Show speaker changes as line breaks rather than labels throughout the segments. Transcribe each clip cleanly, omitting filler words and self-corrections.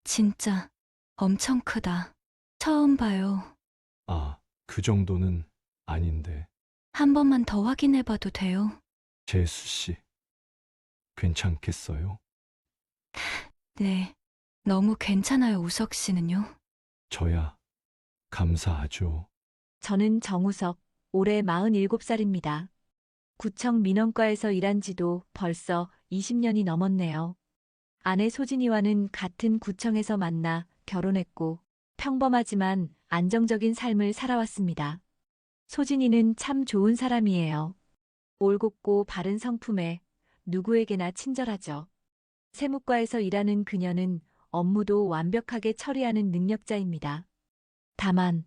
진짜 엄청 크다. 처음 봐요.
아, 그 정도는 아닌데.
한 번만 더 확인해 봐도 돼요?
재수 씨, 괜찮겠어요?
네. 너무 괜찮아요, 우석 씨는요?
저야 감사하죠.
저는 정우석, 올해 47살입니다. 구청 민원과에서 일한 지도 벌써 20년이 넘었네요. 아내 소진이와는 같은 구청에서 만나 결혼했고 평범하지만 안정적인 삶을 살아왔습니다. 소진이는 참 좋은 사람이에요. 올곧고 바른 성품에 누구에게나 친절하죠. 세무과에서 일하는 그녀는 업무도 완벽하게 처리하는 능력자입니다. 다만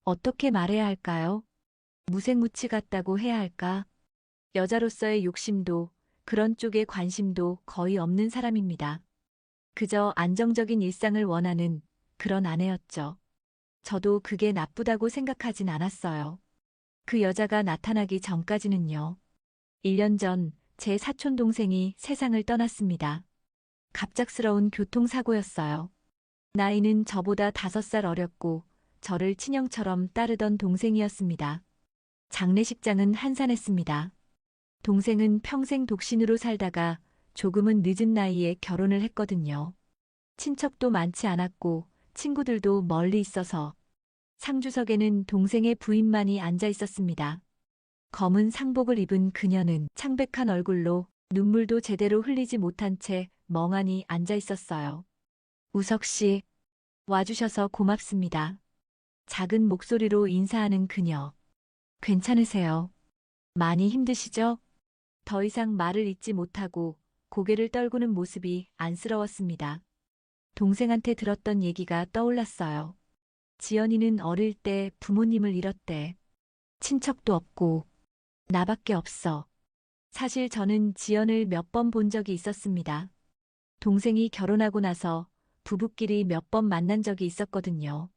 어떻게 말해야 할까요? 무색무취 같다고 해야 할까? 여자로서의 욕심도 그런 쪽에 관심도 거의 없는 사람입니다. 그저 안정적인 일상을 원하는 그런 아내였죠. 저도 그게 나쁘다고 생각하진 않았어요. 그 여자가 나타나기 전까지는요. 1년 전 제 사촌 동생이 세상을 떠났습니다. 갑작스러운 교통사고였어요. 나이는 저보다 5살 어렸고 저를 친형처럼 따르던 동생이었습니다. 장례식장은 한산했습니다. 동생은 평생 독신으로 살다가 조금은 늦은 나이에 결혼을 했거든요. 친척도 많지 않았고 친구들도 멀리 있어서 상주석에는 동생의 부인만이 앉아 있었습니다. 검은 상복을 입은 그녀는 창백한 얼굴로 눈물도 제대로 흘리지 못한 채 멍하니 앉아 있었어요. 우석 씨, 와주셔서 고맙습니다. 작은 목소리로 인사하는 그녀. 괜찮으세요? 많이 힘드시죠? 더 이상 말을 잇지 못하고 고개를 떨구는 모습이 안쓰러웠습니다. 동생한테 들었던 얘기가 떠올랐어요. 지연이는 어릴 때 부모님을 잃었대. 친척도 없고 나밖에 없어. 사실 저는 지연을 몇 번 본 적이 있었습니다. 동생이 결혼하고 나서 부부끼리 몇 번 만난 적이 있었거든요.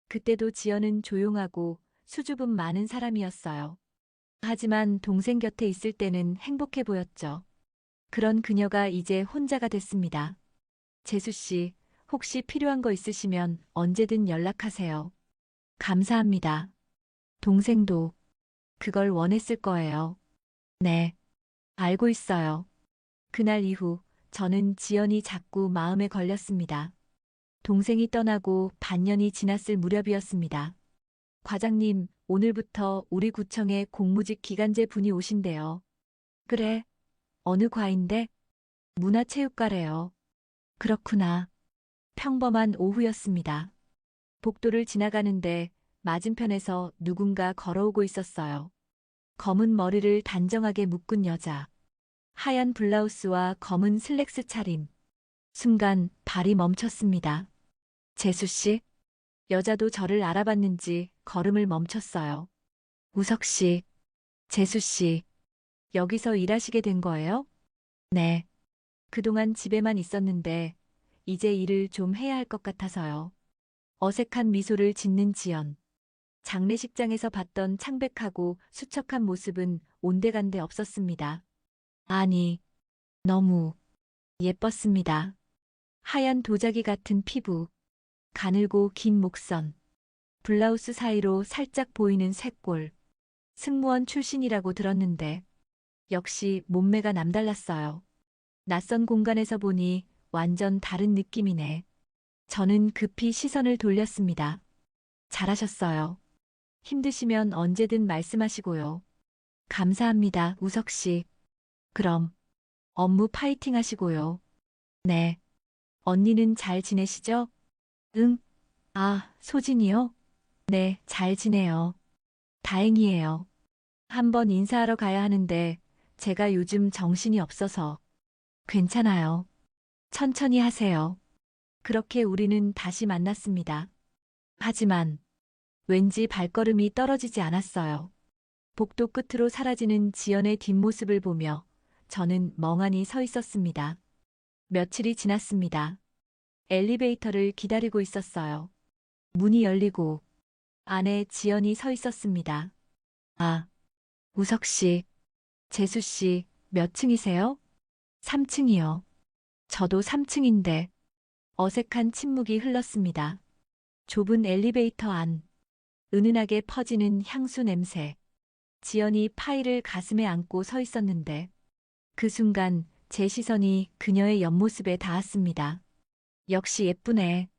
그때도 지연은 조용하고 수줍음 많은 사람이었어요. 하지만 동생 곁에 있을 때는 행복해 보였죠. 그런 그녀가 이제 혼자가 됐습니다. 재수 씨, 혹시 필요한 거 있으시면 언제든 연락하세요. 감사합니다. 동생도 그걸 원했을 거예요. 네, 알고 있어요. 그날 이후 저는 지연이 자꾸 마음에 걸렸습니다. 동생이 떠나고 반년이 지났을 무렵이었습니다. 과장님, 오늘부터 우리 구청에 공무직 기간제 분이 오신대요. 그래, 어느 과인데? 문화체육과래요. 그렇구나. 평범한 오후였습니다. 복도를 지나가는데 맞은편에서 누군가 걸어오고 있었어요. 검은 머리를 단정하게 묶은 여자. 하얀 블라우스와 검은 슬랙스 차림. 순간 발이 멈췄습니다. 재수 씨? 여자도 저를 알아봤는지 걸음을 멈췄어요. 우석 씨, 재수 씨, 여기서 일하시게 된 거예요? 네. 그동안 집에만 있었는데 이제 일을 좀 해야 할 것 같아서요. 어색한 미소를 짓는 지연. 장례식장에서 봤던 창백하고 수척한 모습은 온데간데 없었습니다. 아니, 너무 예뻤습니다. 하얀 도자기 같은 피부, 가늘고 긴 목선, 블라우스 사이로 살짝 보이는 쇄골. 승무원 출신이라고 들었는데 역시 몸매가 남달랐어요. 낯선 공간에서 보니 완전 다른 느낌이네. 저는 급히 시선을 돌렸습니다. 잘하셨어요. 힘드시면 언제든 말씀하시고요. 감사합니다, 우석 씨. 그럼 업무 파이팅 하시고요. 네. 언니는 잘 지내시죠? 응. 아, 소진이요? 네, 잘 지내요. 다행이에요. 한번 인사하러 가야 하는데 제가 요즘 정신이 없어서. 괜찮아요. 천천히 하세요. 그렇게 우리는 다시 만났습니다. 하지만 왠지 발걸음이 떨어지지 않았어요. 복도 끝으로 사라지는 지연의 뒷모습을 보며 저는 멍하니 서 있었습니다. 며칠이 지났습니다. 엘리베이터를 기다리고 있었어요. 문이 열리고 안에 지연이 서 있었습니다. 아, 우석 씨, 재수 씨, 몇 층이세요? 3층이요. 저도 3층인데. 어색한 침묵이 흘렀습니다. 좁은 엘리베이터 안. 은은하게 퍼지는 향수 냄새. 지연이 파일을 가슴에 안고 서 있었는데 그 순간 제 시선이 그녀의 옆모습에 닿았습니다. 역시 예쁘네.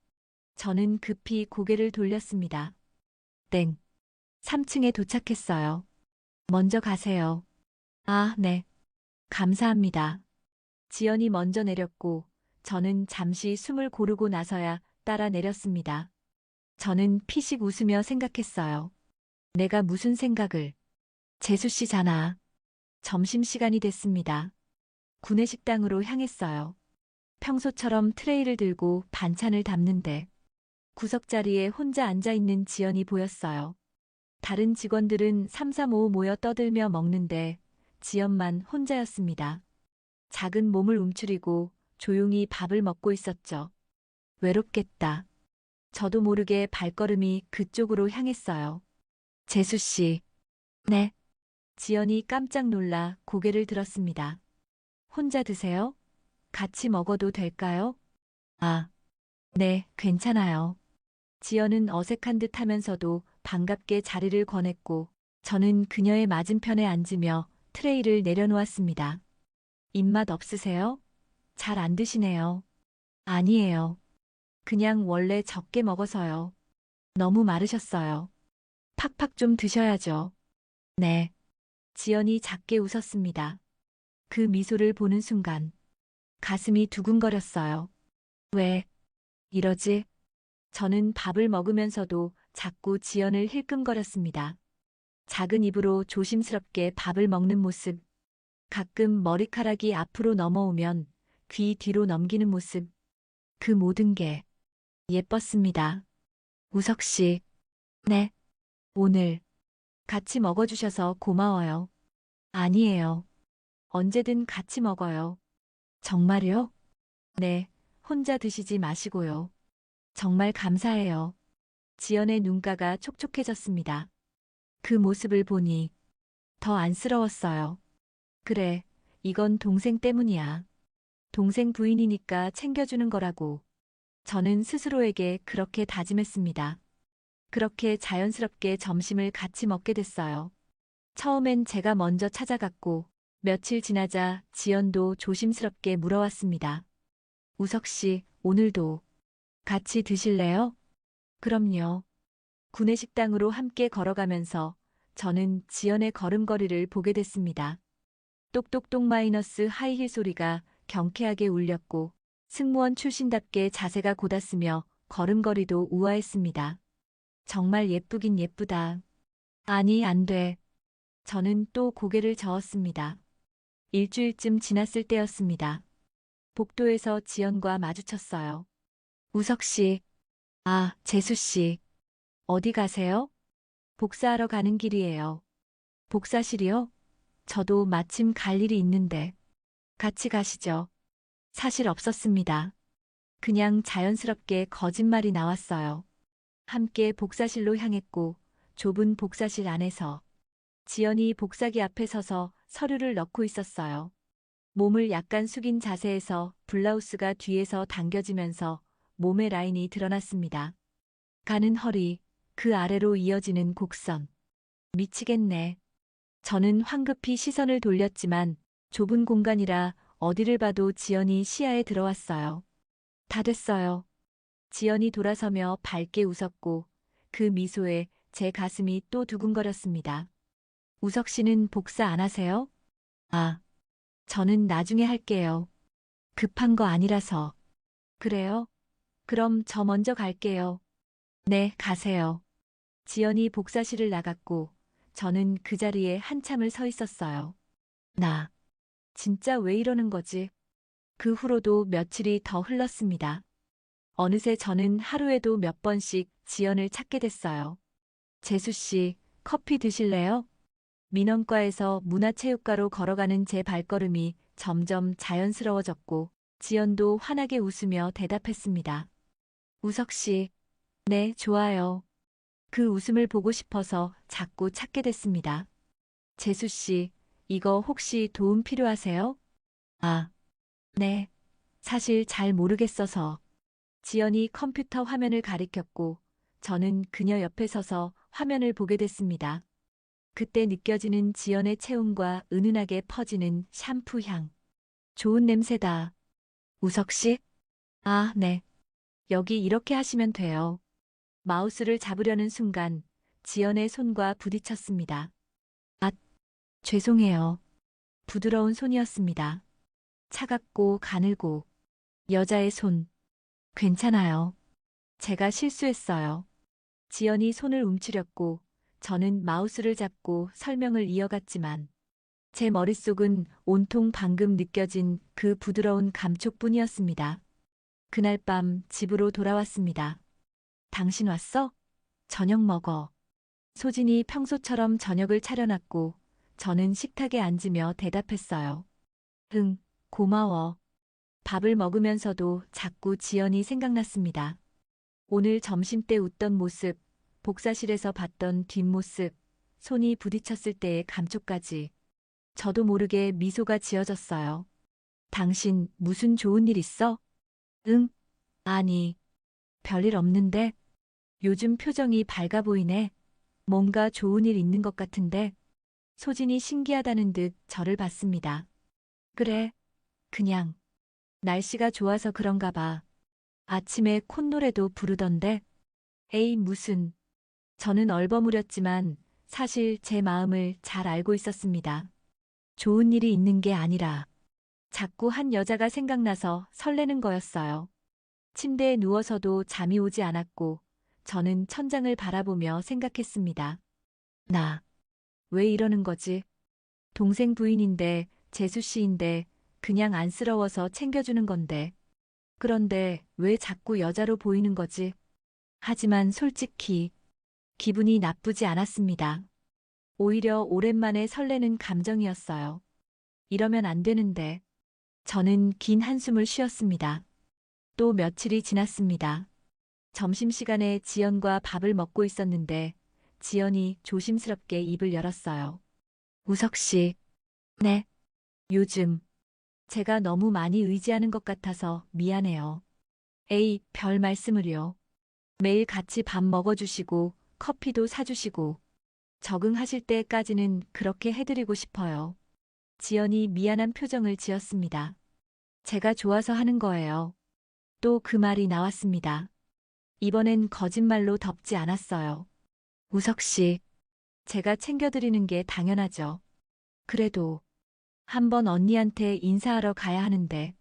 저는 급히 고개를 돌렸습니다. 땡. 3층에 도착했어요. 먼저 가세요. 아, 네. 감사합니다. 지연이 먼저 내렸고 저는 잠시 숨을 고르고 나서야 따라 내렸습니다. 저는 피식 웃으며 생각했어요. 내가 무슨 생각을. 재수 씨잖아. 점심시간이 됐습니다. 구내식당으로 향했어요. 평소처럼 트레이를 들고 반찬을 담는데 구석자리에 혼자 앉아있는 지연이 보였어요. 다른 직원들은 삼삼오오 모여 떠들며 먹는데 지연만 혼자였습니다. 작은 몸을 움츠리고 조용히 밥을 먹고 있었죠. 외롭겠다. 저도 모르게 발걸음이 그쪽으로 향했어요. 재수 씨. 네. 지연이 깜짝 놀라 고개를 들었습니다. 혼자 드세요? 같이 먹어도 될까요? 아, 네, 괜찮아요. 지연은 어색한 듯 하면서도 반갑게 자리를 권했고 저는 그녀의 맞은편에 앉으며 트레이를 내려놓았습니다. 입맛 없으세요? 잘 안 드시네요. 아니에요. 그냥 원래 적게 먹어서요. 너무 마르셨어요. 팍팍 좀 드셔야죠. 네. 지연이 작게 웃었습니다. 그 미소를 보는 순간 가슴이 두근거렸어요. 왜 이러지? 저는 밥을 먹으면서도 자꾸 지연을 힐끔거렸습니다. 작은 입으로 조심스럽게 밥을 먹는 모습, 가끔 머리카락이 앞으로 넘어오면 귀 뒤로 넘기는 모습, 그 모든 게 예뻤습니다. 우석 씨, 네, 오늘 같이 먹어주셔서 고마워요. 아니에요. 언제든 같이 먹어요. 정말요? 네, 혼자 드시지 마시고요. 정말 감사해요. 지연의 눈가가 촉촉해졌습니다. 그 모습을 보니 더 안쓰러웠어요. 그래, 이건 동생 때문이야. 동생 부인이니까 챙겨주는 거라고. 저는 스스로에게 그렇게 다짐했습니다. 그렇게 자연스럽게 점심을 같이 먹게 됐어요. 처음엔 제가 먼저 찾아갔고 며칠 지나자 지연도 조심스럽게 물어왔습니다. 우석 씨, 오늘도 같이 드실래요? 그럼요. 구내식당으로 함께 걸어가면서 저는 지연의 걸음걸이를 보게 됐습니다. 똑똑똑 마이너스 하이힐 소리가 경쾌하게 울렸고 승무원 출신답게 자세가 곧았으며 걸음걸이도 우아했습니다. 정말 예쁘긴 예쁘다. 아니, 안 돼. 저는 또 고개를 저었습니다. 일주일쯤 지났을 때였습니다. 복도에서 지연과 마주쳤어요. 우석 씨. 아, 재수 씨. 어디 가세요? 복사하러 가는 길이에요. 복사실이요? 저도 마침 갈 일이 있는데. 같이 가시죠. 사실 없었습니다. 그냥 자연스럽게 거짓말이 나왔어요. 함께 복사실로 향했고 좁은 복사실 안에서 지연이 복사기 앞에 서서 서류를 넣고 있었어요. 몸을 약간 숙인 자세에서 블라우스가 뒤에서 당겨지면서 몸의 라인이 드러났습니다. 가는 허리, 그 아래로 이어지는 곡선. 미치겠네. 저는 황급히 시선을 돌렸지만 좁은 공간이라 어디를 봐도 지연이 시야에 들어왔어요. 다 됐어요. 지연이 돌아서며 밝게 웃었고 그 미소에 제 가슴이 또 두근거렸습니다. 우석 씨는 복사 안 하세요? 아, 저는 나중에 할게요. 급한 거 아니라서. 그래요? 그럼 저 먼저 갈게요. 네, 가세요. 지연이 복사실을 나갔고 저는 그 자리에 한참을 서 있었어요. 나 진짜 왜 이러는 거지? 그 후로도 며칠이 더 흘렀습니다. 어느새 저는 하루에도 몇 번씩 지연을 찾게 됐어요. 재수 씨, 커피 드실래요? 민원과에서 문화체육과로 걸어가는 제 발걸음이 점점 자연스러워졌고 지연도 환하게 웃으며 대답했습니다. 우석 씨, 네, 좋아요. 그 웃음을 보고 싶어서 자꾸 찾게 됐습니다. 재수 씨, 이거 혹시 도움 필요하세요? 아, 네. 사실 잘 모르겠어서. 지연이 컴퓨터 화면을 가리켰고 저는 그녀 옆에 서서 화면을 보게 됐습니다. 그때 느껴지는 지연의 체온과 은은하게 퍼지는 샴푸 향. 좋은 냄새다. 우석 씨? 아, 네. 여기 이렇게 하시면 돼요. 마우스를 잡으려는 순간 지연의 손과 부딪혔습니다. 아, 죄송해요. 부드러운 손이었습니다. 차갑고 가늘고 여자의 손. 괜찮아요. 제가 실수했어요. 지연이 손을 움츠렸고 저는 마우스를 잡고 설명을 이어갔지만 제 머릿속은 온통 방금 느껴진 그 부드러운 감촉뿐이었습니다. 그날 밤 집으로 돌아왔습니다. 당신 왔어? 저녁 먹어. 소진이 평소처럼 저녁을 차려놨고 저는 식탁에 앉으며 대답했어요. 응, 고마워. 밥을 먹으면서도 자꾸 지연이 생각났습니다. 오늘 점심때 웃던 모습, 복사실에서 봤던 뒷모습, 손이 부딪혔을 때의 감촉까지 저도 모르게 미소가 지어졌어요. 당신 무슨 좋은 일 있어? 응? 아니, 별일 없는데? 요즘 표정이 밝아 보이네. 뭔가 좋은 일 있는 것 같은데? 소진이 신기하다는 듯 저를 봤습니다. 그래, 그냥. 날씨가 좋아서 그런가 봐. 아침에 콧노래도 부르던데? 에이, 무슨. 저는 얼버무렸지만 사실 제 마음을 잘 알고 있었습니다. 좋은 일이 있는 게 아니라 자꾸 한 여자가 생각나서 설레는 거였어요. 침대에 누워서도 잠이 오지 않았고 저는 천장을 바라보며 생각했습니다. 나, 왜 이러는 거지? 동생 부인인데, 재수 씨인데, 그냥 안쓰러워서 챙겨주는 건데. 그런데 왜 자꾸 여자로 보이는 거지? 하지만 솔직히 기분이 나쁘지 않았습니다. 오히려 오랜만에 설레는 감정이었어요. 이러면 안 되는데. 저는 긴 한숨을 쉬었습니다. 또 며칠이 지났습니다. 점심시간에 지연과 밥을 먹고 있었는데 지연이 조심스럽게 입을 열었어요. 우석 씨. 네. 요즘 제가 너무 많이 의지하는 것 같아서 미안해요. 에이, 별 말씀을요. 매일 같이 밥 먹어주시고 커피도 사주시고 적응하실 때까지는 그렇게 해드리고 싶어요. 지연이 미안한 표정을 지었습니다. 제가 좋아서 하는 거예요. 또 그 말이 나왔습니다. 이번엔 거짓말로 덮지 않았어요. 우석 씨, 제가 챙겨드리는 게 당연하죠. 그래도 한번 언니한테 인사하러 가야 하는데.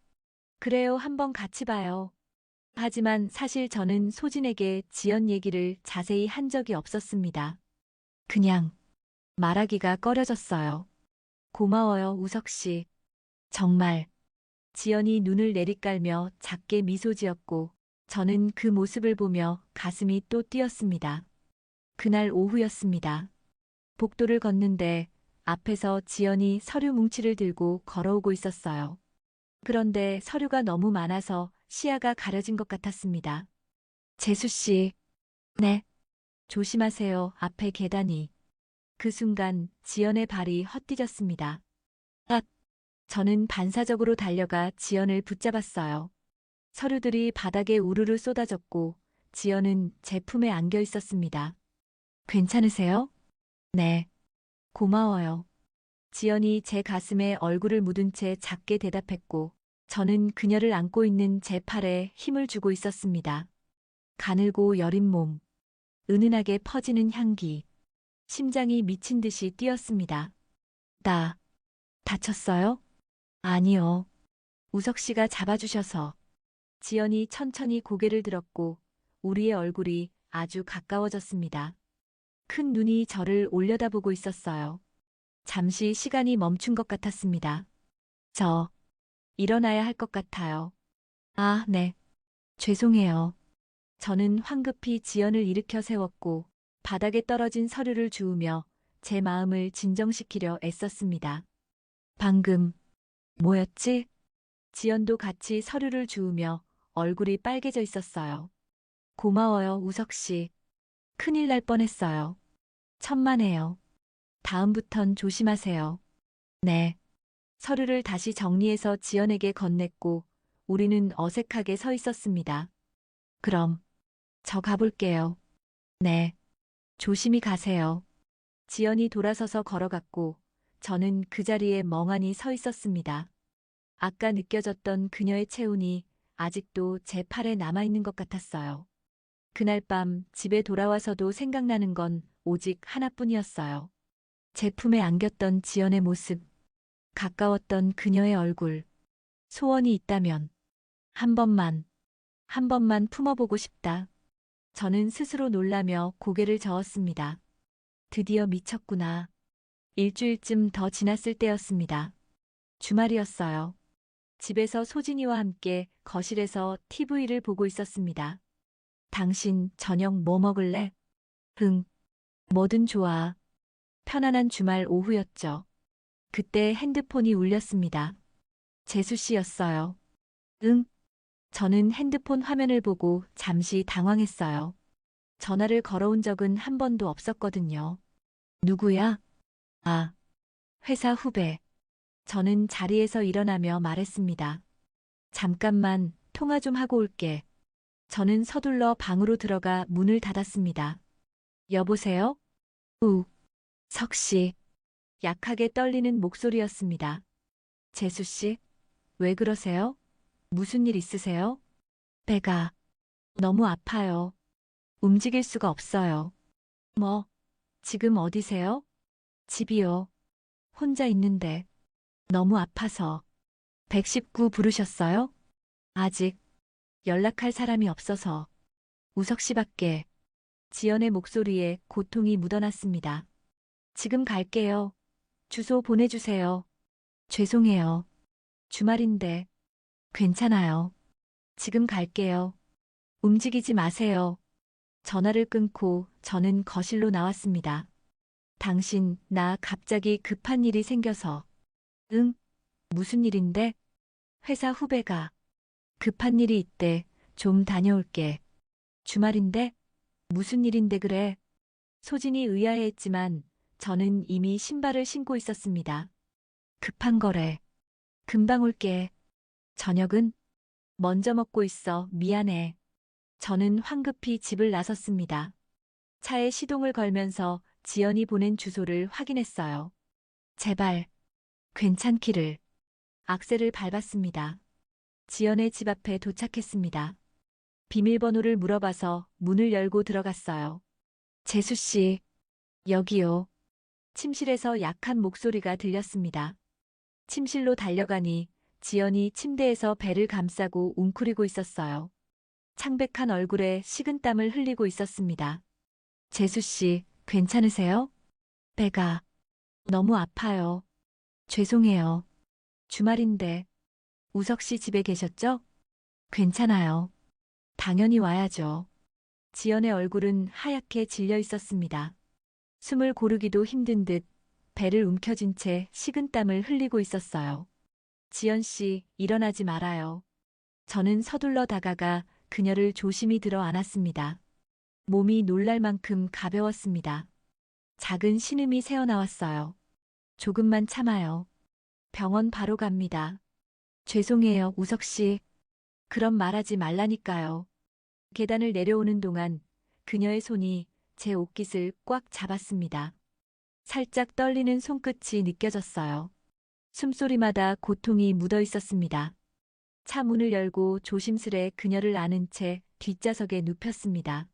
그래요, 한번 같이 봐요. 하지만 사실 저는 소진에게 지연 얘기를 자세히 한 적이 없었습니다. 그냥 말하기가 꺼려졌어요. 고마워요, 우석 씨. 정말. 지연이 눈을 내리깔며 작게 미소 지었고 저는 그 모습을 보며 가슴이 또 뛰었습니다. 그날 오후였습니다. 복도를 걷는데 앞에서 지연이 서류 뭉치를 들고 걸어오고 있었어요. 그런데 서류가 너무 많아서 시야가 가려진 것 같았습니다. 재수 씨. 네. 조심하세요. 앞에 계단이. 그 순간 지연의 발이 헛디뎠습니다. 아! 저는 반사적으로 달려가 지연을 붙잡았어요. 서류들이 바닥에 우르르 쏟아졌고 지연은 제 품에 안겨 있었습니다. 괜찮으세요? 네. 고마워요. 지연이 제 가슴에 얼굴을 묻은 채 작게 대답했고 저는 그녀를 안고 있는 제 팔에 힘을 주고 있었습니다. 가늘고 여린 몸, 은은하게 퍼지는 향기, 심장이 미친 듯이 뛰었습니다. 나 다쳤어요? 아니요. 우석 씨가 잡아주셔서. 지연이 천천히 고개를 들었고 우리의 얼굴이 아주 가까워졌습니다. 큰 눈이 저를 올려다보고 있었어요. 잠시 시간이 멈춘 것 같았습니다. 저 일어나야 할 것 같아요. 아, 네. 죄송해요. 저는 황급히 지연을 일으켜 세웠고 바닥에 떨어진 서류를 주우며 제 마음을 진정시키려 애썼습니다. 방금 뭐였지? 지연도 같이 서류를 주우며 얼굴이 빨개져 있었어요. 고마워요, 우석 씨. 큰일 날 뻔했어요. 천만에요. 다음부턴 조심하세요. 네. 서류를 다시 정리해서 지연에게 건넸고 우리는 어색하게 서 있었습니다. 그럼 저 가볼게요. 네. 조심히 가세요. 지연이 돌아서서 걸어갔고 저는 그 자리에 멍하니 서 있었습니다. 아까 느껴졌던 그녀의 체온이 아직도 제 팔에 남아있는 것 같았어요. 그날 밤 집에 돌아와서도 생각나는 건 오직 하나뿐이었어요. 제 품에 안겼던 지연의 모습, 가까웠던 그녀의 얼굴. 소원이 있다면 한 번만 품어보고 싶다. 저는 스스로 놀라며 고개를 저었습니다. 드디어 미쳤구나. 일주일쯤 더 지났을 때였습니다. 주말이었어요. 집에서 소진이와 함께 거실에서 TV를 보고 있었습니다. 당신 저녁 뭐 먹을래? 응, 뭐든 좋아. 편안한 주말 오후였죠. 그때 핸드폰이 울렸습니다. 재수 씨였어요. 응. 저는 핸드폰 화면을 보고 잠시 당황했어요. 전화를 걸어온 적은 한 번도 없었거든요. 누구야? 아, 회사 후배. 저는 자리에서 일어나며 말했습니다. 잠깐만 통화 좀 하고 올게. 저는 서둘러 방으로 들어가 문을 닫았습니다. 여보세요? 석 씨. 약하게 떨리는 목소리였습니다. 재수 씨, 왜 그러세요? 무슨 일 있으세요? 배가 너무 아파요. 움직일 수가 없어요. 뭐, 지금 어디세요? 집이요. 혼자 있는데 너무 아파서. 119 부르셨어요? 아직 연락할 사람이 없어서. 우석 씨밖에. 지연의 목소리에 고통이 묻어났습니다. 지금 갈게요. 주소 보내주세요. 죄송해요. 주말인데. 괜찮아요. 지금 갈게요. 움직이지 마세요. 전화를 끊고 저는 거실로 나왔습니다. 당신, 나 갑자기 급한 일이 생겨서. 응? 무슨 일인데? 회사 후배가 급한 일이 있대. 좀 다녀올게. 주말인데? 무슨 일인데 그래? 소진이 의아해했지만 저는 이미 신발을 신고 있었습니다. 급한 거래. 금방 올게. 저녁은? 먼저 먹고 있어. 미안해. 저는 황급히 집을 나섰습니다. 차에 시동을 걸면서 지연이 보낸 주소를 확인했어요. 제발, 괜찮기를. 악셀을 밟았습니다. 지연의 집 앞에 도착했습니다. 비밀번호를 물어봐서 문을 열고 들어갔어요. 재수 씨, 여기요. 침실에서 약한 목소리가 들렸습니다. 침실로 달려가니 지연이 침대에서 배를 감싸고 웅크리고 있었어요. 창백한 얼굴에 식은땀을 흘리고 있었습니다. 재수 씨, 괜찮으세요? 배가 너무 아파요. 죄송해요. 주말인데. 우석 씨 집에 계셨죠? 괜찮아요. 당연히 와야죠. 지연의 얼굴은 하얗게 질려 있었습니다. 숨을 고르기도 힘든 듯 배를 움켜쥔 채 식은땀을 흘리고 있었어요. 지연 씨, 일어나지 말아요. 저는 서둘러 다가가 그녀를 조심히 들어 안았습니다. 몸이 놀랄 만큼 가벼웠습니다. 작은 신음이 새어나왔어요. 조금만 참아요. 병원 바로 갑니다. 죄송해요, 우석 씨. 그럼 말하지 말라니까요. 계단을 내려오는 동안 그녀의 손이 제 옷깃을 꽉 잡았습니다. 살짝 떨리는 손끝이 느껴졌어요. 숨소리마다 고통이 묻어 있었습니다. 차 문을 열고 조심스레 그녀를 안은 채 뒷좌석에 눕혔습니다.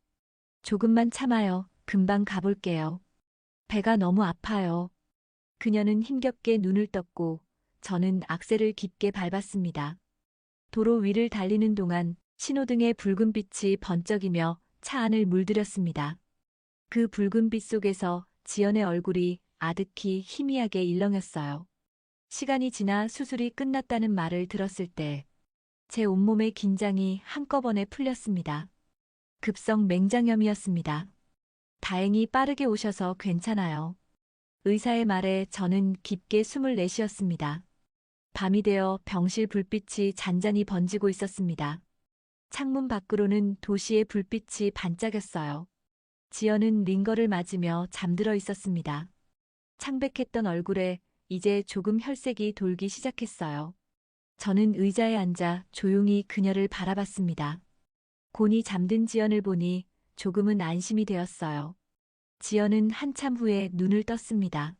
조금만 참아요. 금방 가볼게요. 배가 너무 아파요. 그녀는 힘겹게 눈을 떴고 저는 악셀을 깊게 밟았습니다. 도로 위를 달리는 동안 신호등의 붉은 빛이 번쩍이며 차 안을 물들였습니다. 그 붉은 빛 속에서 지연의 얼굴이 아득히 희미하게 일렁였어요. 시간이 지나 수술이 끝났다는 말을 들었을 때 제 온몸의 긴장이 한꺼번에 풀렸습니다. 급성 맹장염이었습니다. 다행히 빠르게 오셔서 괜찮아요. 의사의 말에 저는 깊게 숨을 내쉬었습니다. 밤이 되어 병실 불빛이 잔잔히 번지고 있었습니다. 창문 밖으로는 도시의 불빛이 반짝였어요. 지연은 링거를 맞으며 잠들어 있었습니다. 창백했던 얼굴에 이제 조금 혈색이 돌기 시작했어요. 저는 의자에 앉아 조용히 그녀를 바라봤습니다. 곤히 잠든 지연을 보니 조금은 안심이 되었어요. 지연은 한참 후에 눈을 떴습니다.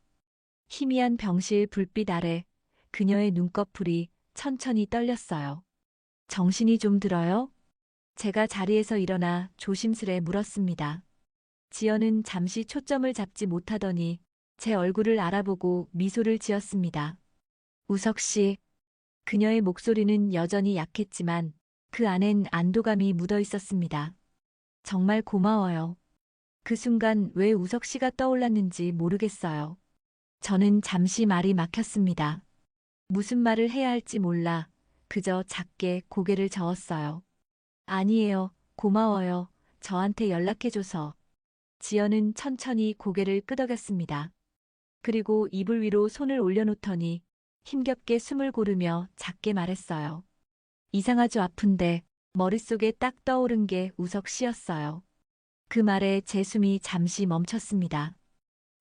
희미한 병실 불빛 아래 그녀의 눈꺼풀이 천천히 떨렸어요. 정신이 좀 들어요? 제가 자리에서 일어나 조심스레 물었습니다. 지연은 잠시 초점을 잡지 못하더니 제 얼굴을 알아보고 미소를 지었습니다. 우석 씨. 그녀의 목소리는 여전히 약했지만 그 안엔 안도감이 묻어 있었습니다. 정말 고마워요. 그 순간 왜 우석 씨가 떠올랐는지 모르겠어요. 저는 잠시 말이 막혔습니다. 무슨 말을 해야 할지 몰라 그저 작게 고개를 저었어요. 아니에요. 고마워요. 저한테 연락해줘서. 지연은 천천히 고개를 끄덕였습니다. 그리고 이불 위로 손을 올려놓더니 힘겹게 숨을 고르며 작게 말했어요. 이상하죠. 아픈데 머릿속에 딱 떠오른 게 우석 씨였어요. 그 말에 제 숨이 잠시 멈췄습니다.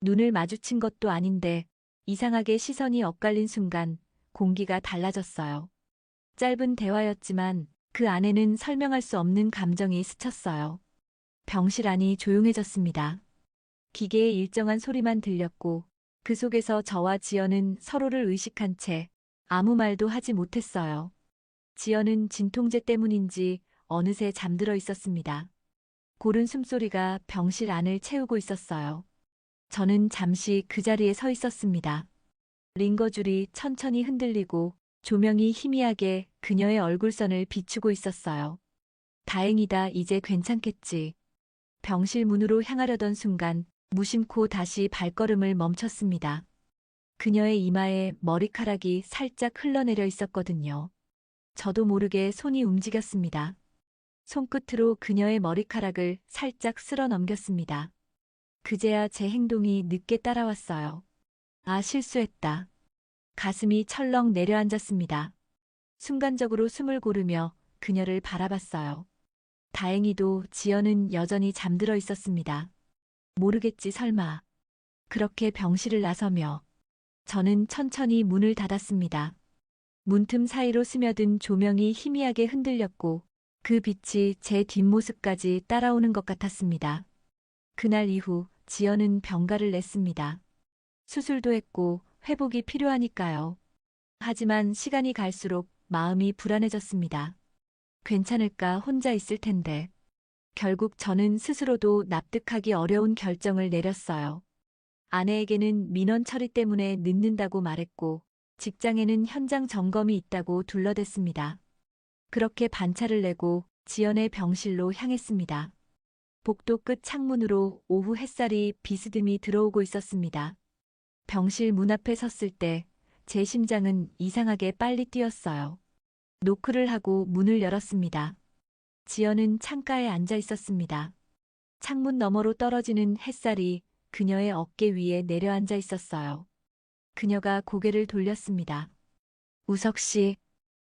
눈을 마주친 것도 아닌데 이상하게 시선이 엇갈린 순간 공기가 달라졌어요. 짧은 대화였지만 그 안에는 설명할 수 없는 감정이 스쳤어요. 병실 안이 조용해졌습니다. 기계의 일정한 소리만 들렸고 그 속에서 저와 지연은 서로를 의식한 채 아무 말도 하지 못했어요. 지연은 진통제 때문인지 어느새 잠들어 있었습니다. 고른 숨소리가 병실 안을 채우고 있었어요. 저는 잠시 그 자리에 서 있었습니다. 링거줄이 천천히 흔들리고 조명이 희미하게 그녀의 얼굴선을 비추고 있었어요. 다행이다. 이제 괜찮겠지. 병실 문으로 향하려던 순간 무심코 다시 발걸음을 멈췄습니다. 그녀의 이마에 머리카락이 살짝 흘러내려 있었거든요. 저도 모르게 손이 움직였습니다. 손끝으로 그녀의 머리카락을 살짝 쓸어 넘겼습니다. 그제야 제 행동이 늦게 따라왔어요. 아, 실수했다. 가슴이 철렁 내려앉았습니다. 순간적으로 숨을 고르며 그녀를 바라봤어요. 다행히도 지연은 여전히 잠들어 있었습니다. 모르겠지 설마. 그렇게 병실을 나서며 저는 천천히 문을 닫았습니다. 문틈 사이로 스며든 조명이 희미하게 흔들렸고 그 빛이 제 뒷모습까지 따라오는 것 같았습니다. 그날 이후 지연은 병가를 냈습니다. 수술도 했고 회복이 필요하니까요. 하지만 시간이 갈수록 마음이 불안해졌습니다. 괜찮을까 혼자 있을 텐데. 결국 저는 스스로도 납득하기 어려운 결정을 내렸어요. 아내에게는 민원 처리 때문에 늦는다고 말했고 직장에는 현장 점검이 있다고 둘러댔습니다. 그렇게 반차를 내고 지연의 병실로 향했습니다. 복도 끝 창문으로 오후 햇살이 비스듬히 들어오고 있었습니다. 병실 문 앞에 섰을 때 제 심장은 이상하게 빨리 뛰었어요. 노크를 하고 문을 열었습니다. 지연은 창가에 앉아 있었습니다. 창문 너머로 떨어지는 햇살이 그녀의 어깨 위에 내려앉아 있었어요. 그녀가 고개를 돌렸습니다. 우석 씨.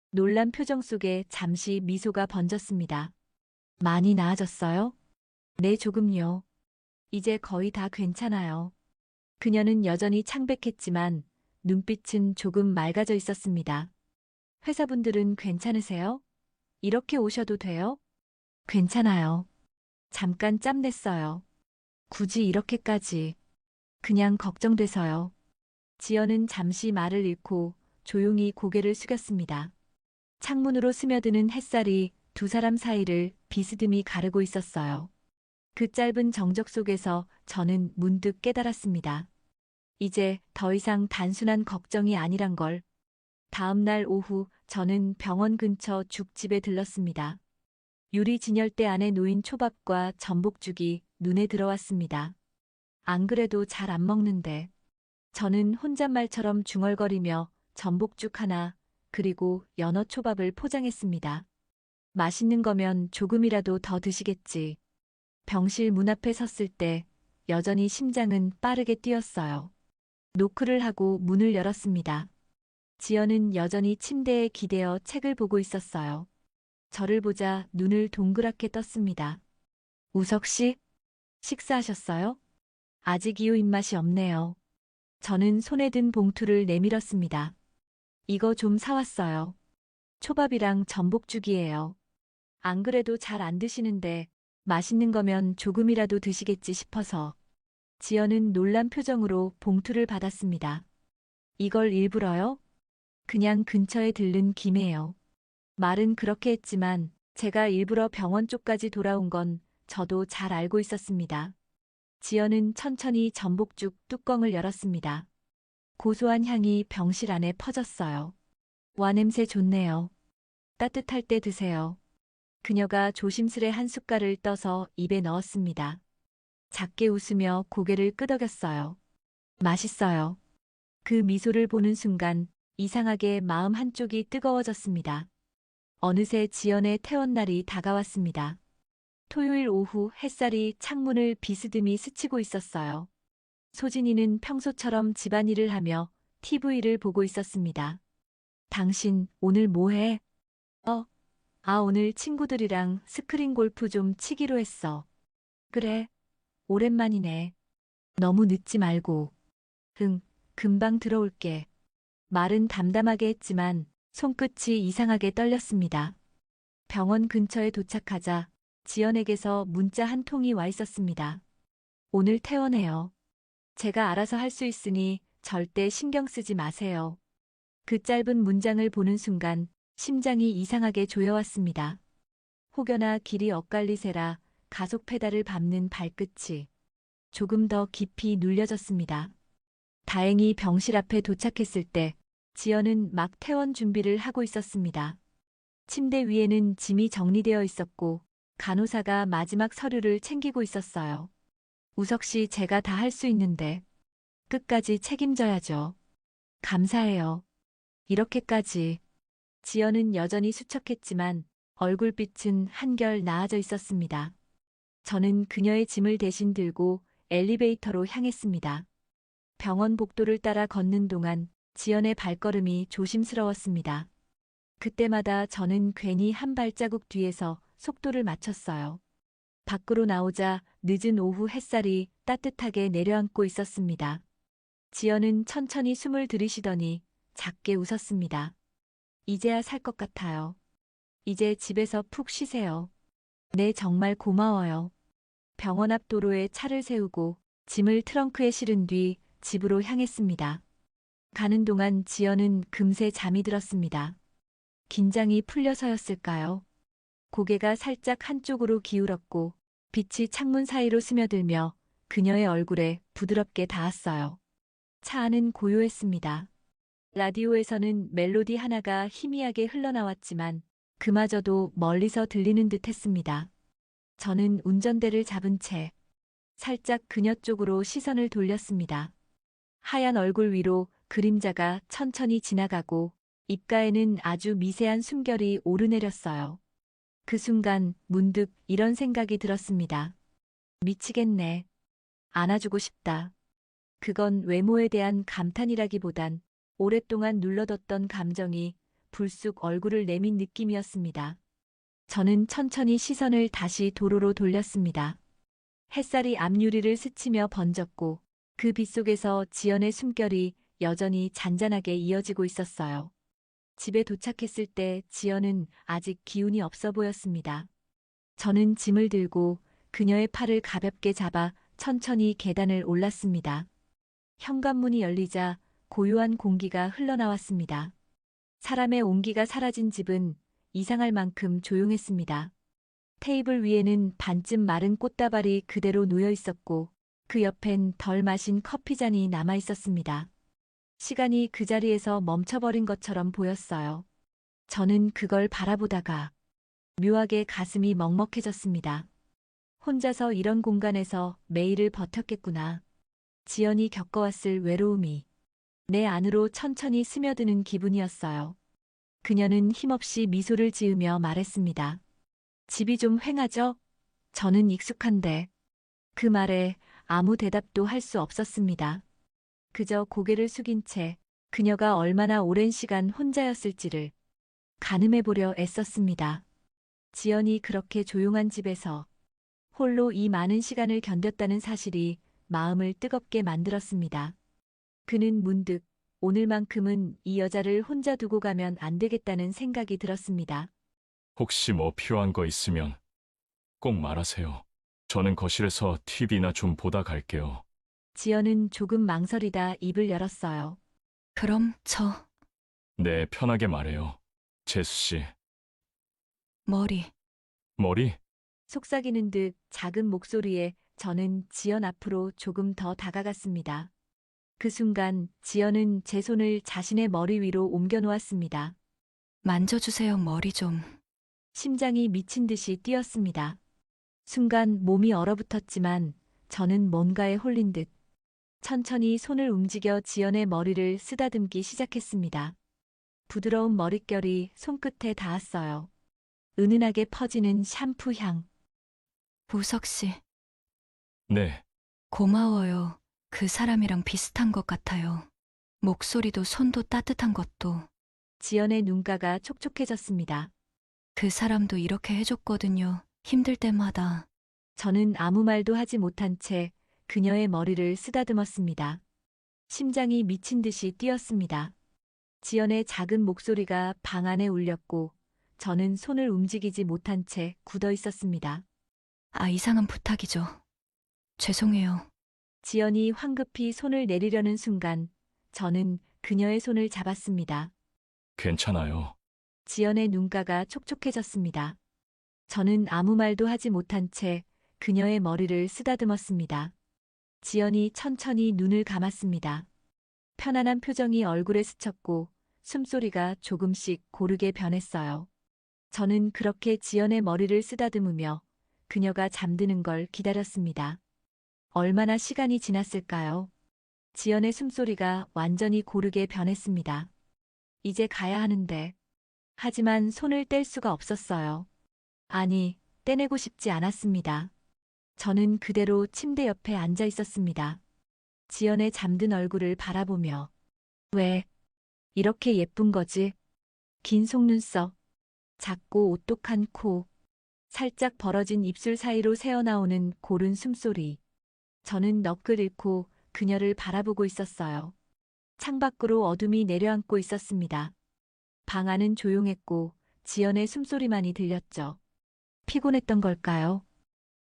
놀란 표정 속에 잠시 미소가 번졌습니다. 많이 나아졌어요? 네, 조금요. 이제 거의 다 괜찮아요. 그녀는 여전히 창백했지만 눈빛은 조금 맑아져 있었습니다. 회사분들은 괜찮으세요? 이렇게 오셔도 돼요? 괜찮아요. 잠깐 짬냈어요. 굳이 이렇게까지. 그냥 걱정돼서요. 지연은 잠시 말을 잃고 조용히 고개를 숙였습니다. 창문으로 스며드는 햇살이 두 사람 사이를 비스듬히 가르고 있었어요. 그 짧은 정적 속에서 저는 문득 깨달았습니다. 이제 더 이상 단순한 걱정이 아니란 걸. 다음 날 오후 저는 병원 근처 죽집에 들렀습니다. 유리 진열대 안에 놓인 초밥과 전복죽이 눈에 들어왔습니다. 안 그래도 잘 안 먹는데. 저는 혼잣말처럼 중얼거리며 전복죽 하나 그리고 연어 초밥을 포장했습니다. 맛있는 거면 조금이라도 더 드시겠지. 병실 문 앞에 섰을 때 여전히 심장은 빠르게 뛰었어요. 노크를 하고 문을 열었습니다. 지연은 여전히 침대에 기대어 책을 보고 있었어요. 저를 보자 눈을 동그랗게 떴습니다. 우석 씨, 식사하셨어요? 아직 이유 입맛이 없네요. 저는 손에 든 봉투를 내밀었습니다. 이거 좀 사왔어요. 초밥이랑 전복죽이에요. 안 그래도 잘 안 드시는데 맛있는 거면 조금이라도 드시겠지 싶어서. 지연은 놀란 표정으로 봉투를 받았습니다. 이걸 일부러요? 그냥 근처에 들른 김에요. 말은 그렇게 했지만 제가 일부러 병원 쪽까지 돌아온 건 저도 잘 알고 있었습니다. 지연은 천천히 전복죽 뚜껑을 열었습니다. 고소한 향이 병실 안에 퍼졌어요. 와, 냄새 좋네요. 따뜻할 때 드세요. 그녀가 조심스레 한 숟갈을 떠서 입에 넣었습니다. 작게 웃으며 고개를 끄덕였어요. 맛있어요. 그 미소를 보는 순간 이상하게 마음 한쪽이 뜨거워졌습니다. 어느새 지연의 퇴원날이 다가왔습니다. 토요일 오후 햇살이 창문을 비스듬히 스치고 있었어요. 소진이는 평소처럼 집안일을 하며 TV를 보고 있었습니다. 당신 오늘 뭐 해? 오늘 친구들이랑 스크린 골프 좀 치기로 했어. 그래, 오랜만이네. 너무 늦지 말고. 응, 금방 들어올게. 말은 담담하게 했지만 손끝이 이상하게 떨렸습니다. 병원 근처에 도착하자 지연에게서 문자 한 통이 와 있었습니다. 오늘 퇴원해요. 제가 알아서 할 수 있으니 절대 신경 쓰지 마세요. 그 짧은 문장을 보는 순간 심장이 이상하게 조여왔습니다. 혹여나 길이 엇갈리세라 가속 페달을 밟는 발끝이 조금 더 깊이 눌려졌습니다. 다행히 병실 앞에 도착했을 때 지연은 막 퇴원 준비를 하고 있었습니다. 침대 위에는 짐이 정리되어 있었고 간호사가 마지막 서류를 챙기고 있었어요. 우석 씨, 제가 다 할 수 있는데 끝까지 책임져야죠. 감사해요. 이렇게까지. 지연은 여전히 수척했지만 얼굴빛은 한결 나아져 있었습니다. 저는 그녀의 짐을 대신 들고 엘리베이터로 향했습니다. 병원 복도를 따라 걷는 동안 지연의 발걸음이 조심스러웠습니다. 그때마다 저는 괜히 한 발자국 뒤에서 속도를 맞췄어요. 밖으로 나오자 늦은 오후 햇살이 따뜻하게 내려앉고 있었습니다. 지연은 천천히 숨을 들이쉬더니 작게 웃었습니다. 이제야 살 것 같아요. 이제 집에서 푹 쉬세요. 네, 정말 고마워요. 병원 앞 도로에 차를 세우고 짐을 트렁크에 실은 뒤 집으로 향했습니다. 가는 동안 지연은 금세 잠이 들었습니다. 긴장이 풀려서였을까요? 고개가 살짝 한쪽으로 기울었고 빛이 창문 사이로 스며들며 그녀의 얼굴에 부드럽게 닿았어요. 차 안은 고요했습니다. 라디오에서는 멜로디 하나가 희미하게 흘러나왔지만 그마저도 멀리서 들리는 듯 했습니다. 저는 운전대를 잡은 채 살짝 그녀 쪽으로 시선을 돌렸습니다. 하얀 얼굴 위로 그림자가 천천히 지나가고 입가에는 아주 미세한 숨결이 오르내렸어요. 그 순간 문득 이런 생각이 들었습니다. 미치겠네. 안아주고 싶다. 그건 외모에 대한 감탄이라기보단 오랫동안 눌러뒀던 감정이 불쑥 얼굴을 내민 느낌이었습니다. 저는 천천히 시선을 다시 도로로 돌렸습니다. 햇살이 앞유리를 스치며 번졌고 그 빛 속에서 지연의 숨결이 여전히 잔잔하게 이어지고 있었어요. 집에 도착했을 때 지연은 아직 기운이 없어 보였습니다. 저는 짐을 들고 그녀의 팔을 가볍게 잡아 천천히 계단을 올랐습니다. 현관문이 열리자 고요한 공기가 흘러나왔습니다. 사람의 온기가 사라진 집은 이상할 만큼 조용했습니다. 테이블 위에는 반쯤 마른 꽃다발이 그대로 놓여 있었고 그 옆엔 덜 마신 커피잔이 남아 있었습니다. 시간이 그 자리에서 멈춰버린 것처럼 보였어요. 저는 그걸 바라보다가 묘하게 가슴이 먹먹해졌습니다. 혼자서 이런 공간에서 매일을 버텼겠구나. 지연이 겪어왔을 외로움이 내 안으로 천천히 스며드는 기분이었어요. 그녀는 힘없이 미소를 지으며 말했습니다. 집이 좀 휑하죠? 저는 익숙한데. 그 말에 아무 대답도 할 수 없었습니다. 그저 고개를 숙인 채 그녀가 얼마나 오랜 시간 혼자였을지를 가늠해보려 애썼습니다. 지연이 그렇게 조용한 집에서 홀로 이 많은 시간을 견뎠다는 사실이 마음을 뜨겁게 만들었습니다. 그는 문득 오늘만큼은 이 여자를 혼자 두고 가면 안 되겠다는 생각이 들었습니다.
혹시 뭐 필요한 거 있으면 꼭 말하세요. 저는 거실에서 TV나 좀 보다 갈게요.
지연은 조금 망설이다 입을 열었어요.
그럼
네, 편하게 말해요. 재수 씨.
머리.
머리?
속삭이는 듯 작은 목소리에 저는 지연 앞으로 조금 더 다가갔습니다. 그 순간 지연은 제 손을 자신의 머리 위로 옮겨 놓았습니다.
만져주세요, 머리 좀.
심장이 미친 듯이 뛰었습니다. 순간 몸이 얼어붙었지만 저는 뭔가에 홀린 듯 천천히 손을 움직여 지연의 머리를 쓰다듬기 시작했습니다. 부드러운 머릿결이 손끝에 닿았어요. 은은하게 퍼지는 샴푸 향.
우석 씨,
네,
고마워요. 그 사람이랑 비슷한 것 같아요. 목소리도 손도 따뜻한 것도.
지연의 눈가가 촉촉해졌습니다.
그 사람도 이렇게 해줬거든요. 힘들 때마다.
저는 아무 말도 하지 못한 채 그녀의 머리를 쓰다듬었습니다. 심장이 미친 듯이 뛰었습니다. 지연의 작은 목소리가 방 안에 울렸고 저는 손을 움직이지 못한 채 굳어 있었습니다.
이상한 부탁이죠. 죄송해요.
지연이 황급히 손을 내리려는 순간 저는 그녀의 손을 잡았습니다.
괜찮아요.
지연의 눈가가 촉촉해졌습니다. 저는 아무 말도 하지 못한 채 그녀의 머리를 쓰다듬었습니다. 지연이 천천히 눈을 감았습니다. 편안한 표정이 얼굴에 스쳤고 숨소리가 조금씩 고르게 변했어요. 저는 그렇게 지연의 머리를 쓰다듬으며 그녀가 잠드는 걸 기다렸습니다. 얼마나 시간이 지났을까요? 지연의 숨소리가 완전히 고르게 변했습니다. 이제 가야 하는데. 하지만 손을 뗄 수가 없었어요. 아니, 떼내고 싶지 않았습니다. 저는 그대로 침대 옆에 앉아 있었습니다. 지연의 잠든 얼굴을 바라보며 왜 이렇게 예쁜 거지? 긴 속눈썹, 작고 오똑한 코, 살짝 벌어진 입술 사이로 새어나오는 고른 숨소리. 저는 넋을 잃고 그녀를 바라보고 있었어요. 창밖으로 어둠이 내려앉고 있었습니다. 방 안은 조용했고 지연의 숨소리만이 들렸죠. 피곤했던 걸까요?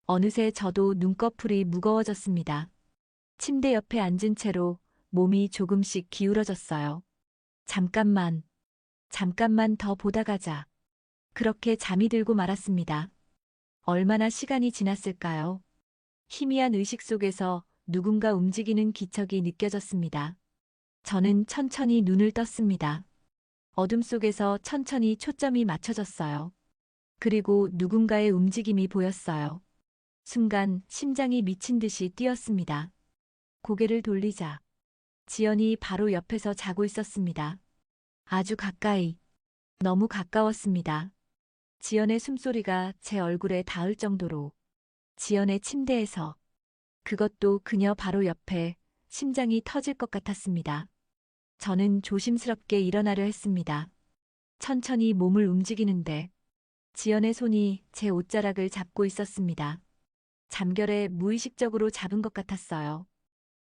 어느새 저도 눈꺼풀이 무거워졌습니다. 침대 옆에 앉은 채로 몸이 조금씩 기울어졌어요. 잠깐만 더 보다 가자. 그렇게 잠이 들고 말았습니다. 얼마나 시간이 지났을까요? 희미한 의식 속에서 누군가 움직이는 기척이 느껴졌습니다. 저는 천천히 눈을 떴습니다. 어둠 속에서 천천히 초점이 맞춰졌어요. 그리고 누군가의 움직임이 보였어요. 순간 심장이 미친 듯이 뛰었습니다. 고개를 돌리자 지연이 바로 옆에서 자고 있었습니다. 아주 가까이, 너무 가까웠습니다. 지연의 숨소리가 제 얼굴에 닿을 정도로 지연의 침대에서 그것도 그녀 바로 옆에 심장이 터질 것 같았습니다. 저는 조심스럽게 일어나려 했습니다. 천천히 몸을 움직이는데 지연의 손이 제 옷자락을 잡고 있었습니다. 잠결에 무의식적으로 잡은 것 같았어요.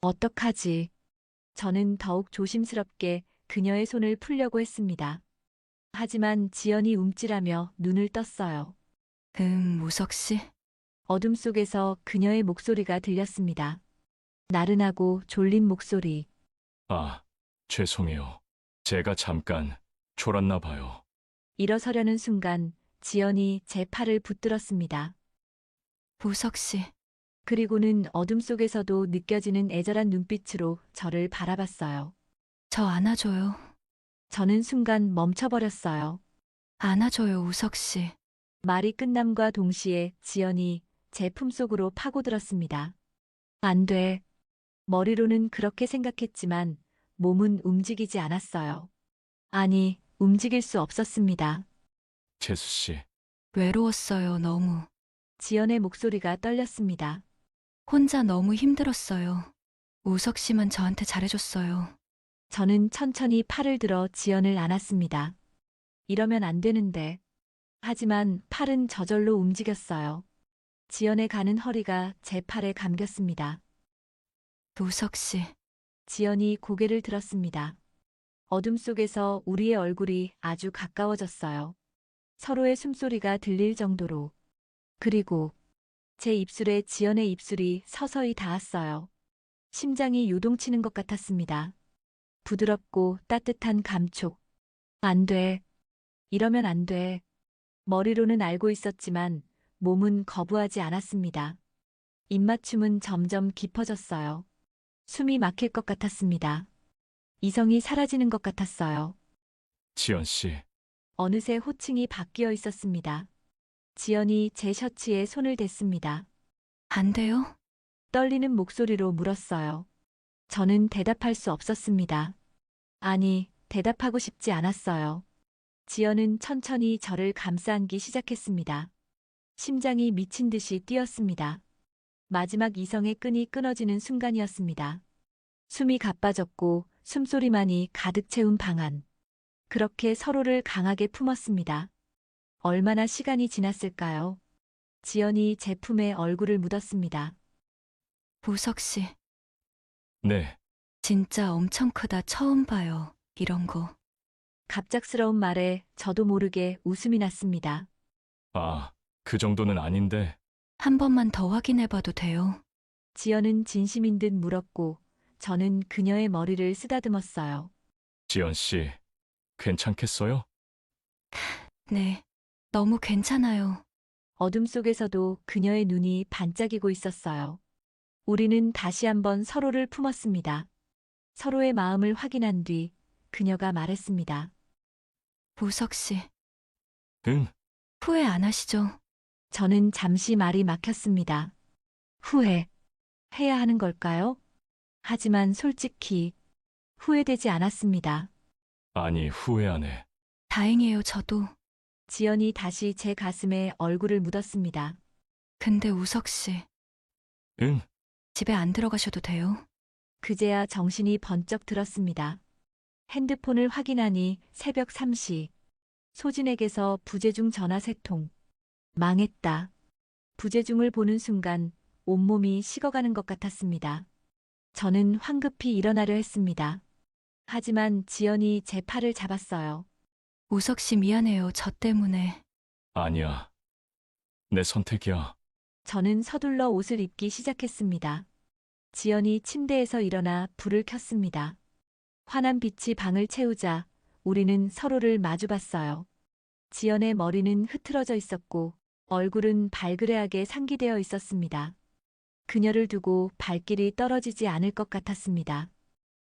어떡하지? 저는 더욱 조심스럽게 그녀의 손을 풀려고 했습니다. 하지만 지연이 움찔하며 눈을 떴어요.
우석 씨.
어둠 속에서 그녀의 목소리가 들렸습니다. 나른하고 졸린 목소리.
아, 죄송해요. 제가 잠깐 졸았나 봐요.
일어서려는 순간 지연이 제 팔을 붙들었습니다.
우석 씨.
그리고는 어둠 속에서도 느껴지는 애절한 눈빛으로 저를 바라봤어요.
저 안아줘요.
저는 순간 멈춰버렸어요.
안아줘요, 우석 씨.
말이 끝남과 동시에 지연이 제 품속으로 파고들었습니다. 안 돼. 머리로는 그렇게 생각했지만 몸은 움직이지 않았어요. 아니, 움직일 수 없었습니다.
재수 씨,
외로웠어요, 너무.
지연의 목소리가 떨렸습니다.
혼자 너무 힘들었어요. 우석 씨만 저한테 잘해줬어요.
저는 천천히 팔을 들어 지연을 안았습니다. 이러면 안 되는데. 하지만 팔은 저절로 움직였어요. 지연의 가는 허리가 제 팔에 감겼습니다.
우석 씨.
지연이 고개를 들었습니다. 어둠 속에서 우리의 얼굴이 아주 가까워졌어요. 서로의 숨소리가 들릴 정도로. 그리고 제 입술에 지연의 입술이 서서히 닿았어요. 심장이 요동치는 것 같았습니다. 부드럽고 따뜻한 감촉. 안 돼. 이러면 안 돼. 머리로는 알고 있었지만 몸은 거부하지 않았습니다. 입맞춤은 점점 깊어졌어요. 숨이 막힐 것 같았습니다. 이성이 사라지는 것 같았어요.
지연 씨,
어느새 호칭이 바뀌어 있었습니다. 지연이 제 셔츠에 손을 댔습니다.
안 돼요?
떨리는 목소리로 물었어요. 저는 대답할 수 없었습니다. 아니, 대답하고 싶지 않았어요. 지연은 천천히 저를 감싸안기 시작했습니다. 심장이 미친 듯이 뛰었습니다. 마지막 이성의 끈이 끊어지는 순간이었습니다. 숨이 가빠졌고 숨소리만이 가득 채운 방 안. 그렇게 서로를 강하게 품었습니다. 얼마나 시간이 지났을까요? 지연이 제 품에 얼굴을 묻었습니다.
우석 씨,
네,
진짜 엄청 크다. 처음 봐요. 이런 거.
갑작스러운 말에 저도 모르게 웃음이 났습니다.
아, 그 정도는 아닌데,
한 번만 더 확인해봐도 돼요?
지연은 진심인 듯 물었고 저는 그녀의 머리를 쓰다듬었어요.
지연 씨, 괜찮겠어요?
네. 너무 괜찮아요.
어둠 속에서도 그녀의 눈이 반짝이고 있었어요. 우리는 다시 한번 서로를 품었습니다. 서로의 마음을 확인한 뒤 그녀가 말했습니다.
우석 씨,
응,
후회 안 하시죠?
저는 잠시 말이 막혔습니다. 후회 해야 하는 걸까요? 하지만 솔직히 후회되지 않았습니다.
아니, 후회 안 해.
다행이에요, 저도.
지연이 다시 제 가슴에 얼굴을 묻었습니다.
근데 우석 씨,
응,
집에 안 들어가셔도 돼요?
그제야 정신이 번쩍 들었습니다. 핸드폰을 확인하니 새벽 3시. 소진에게서 부재중 전화 3통. 망했다. 부재중을 보는 순간 온몸이 식어가는 것 같았습니다. 저는 황급히 일어나려 했습니다. 하지만 지연이 제 팔을 잡았어요.
우석 씨 미안해요. 저 때문에.
아니야. 내 선택이야.
저는 서둘러 옷을 입기 시작했습니다. 지연이 침대에서 일어나 불을 켰습니다. 환한 빛이 방을 채우자 우리는 서로를 마주봤어요. 지연의 머리는 흐트러져 있었고 얼굴은 발그레하게 상기되어 있었습니다. 그녀를 두고 발길이 떨어지지 않을 것 같았습니다.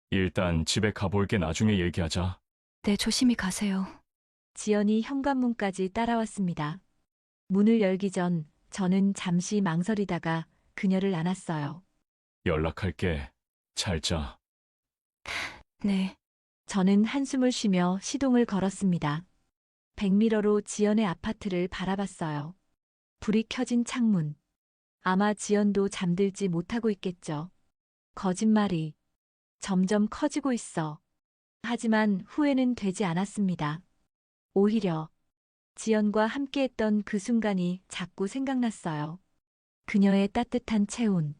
일단 집에 가볼게 나중에 얘기하자.
네, 조심히 가세요.
지연이 현관문까지 따라왔습니다. 문을 열기 전 저는 잠시 망설이다가 그녀를 안았어요.
연락할게. 잘 자.
네.
저는 한숨을 쉬며 시동을 걸었습니다. 백미러로 지연의 아파트를 바라봤어요. 불이 켜진 창문. 아마 지연도 잠들지 못하고 있겠죠. 거짓말이 점점 커지고 있어. 하지만 후회는 되지 않았습니다. 오히려 지연과 함께했던 그 순간이 자꾸 생각났어요. 그녀의 따뜻한 체온,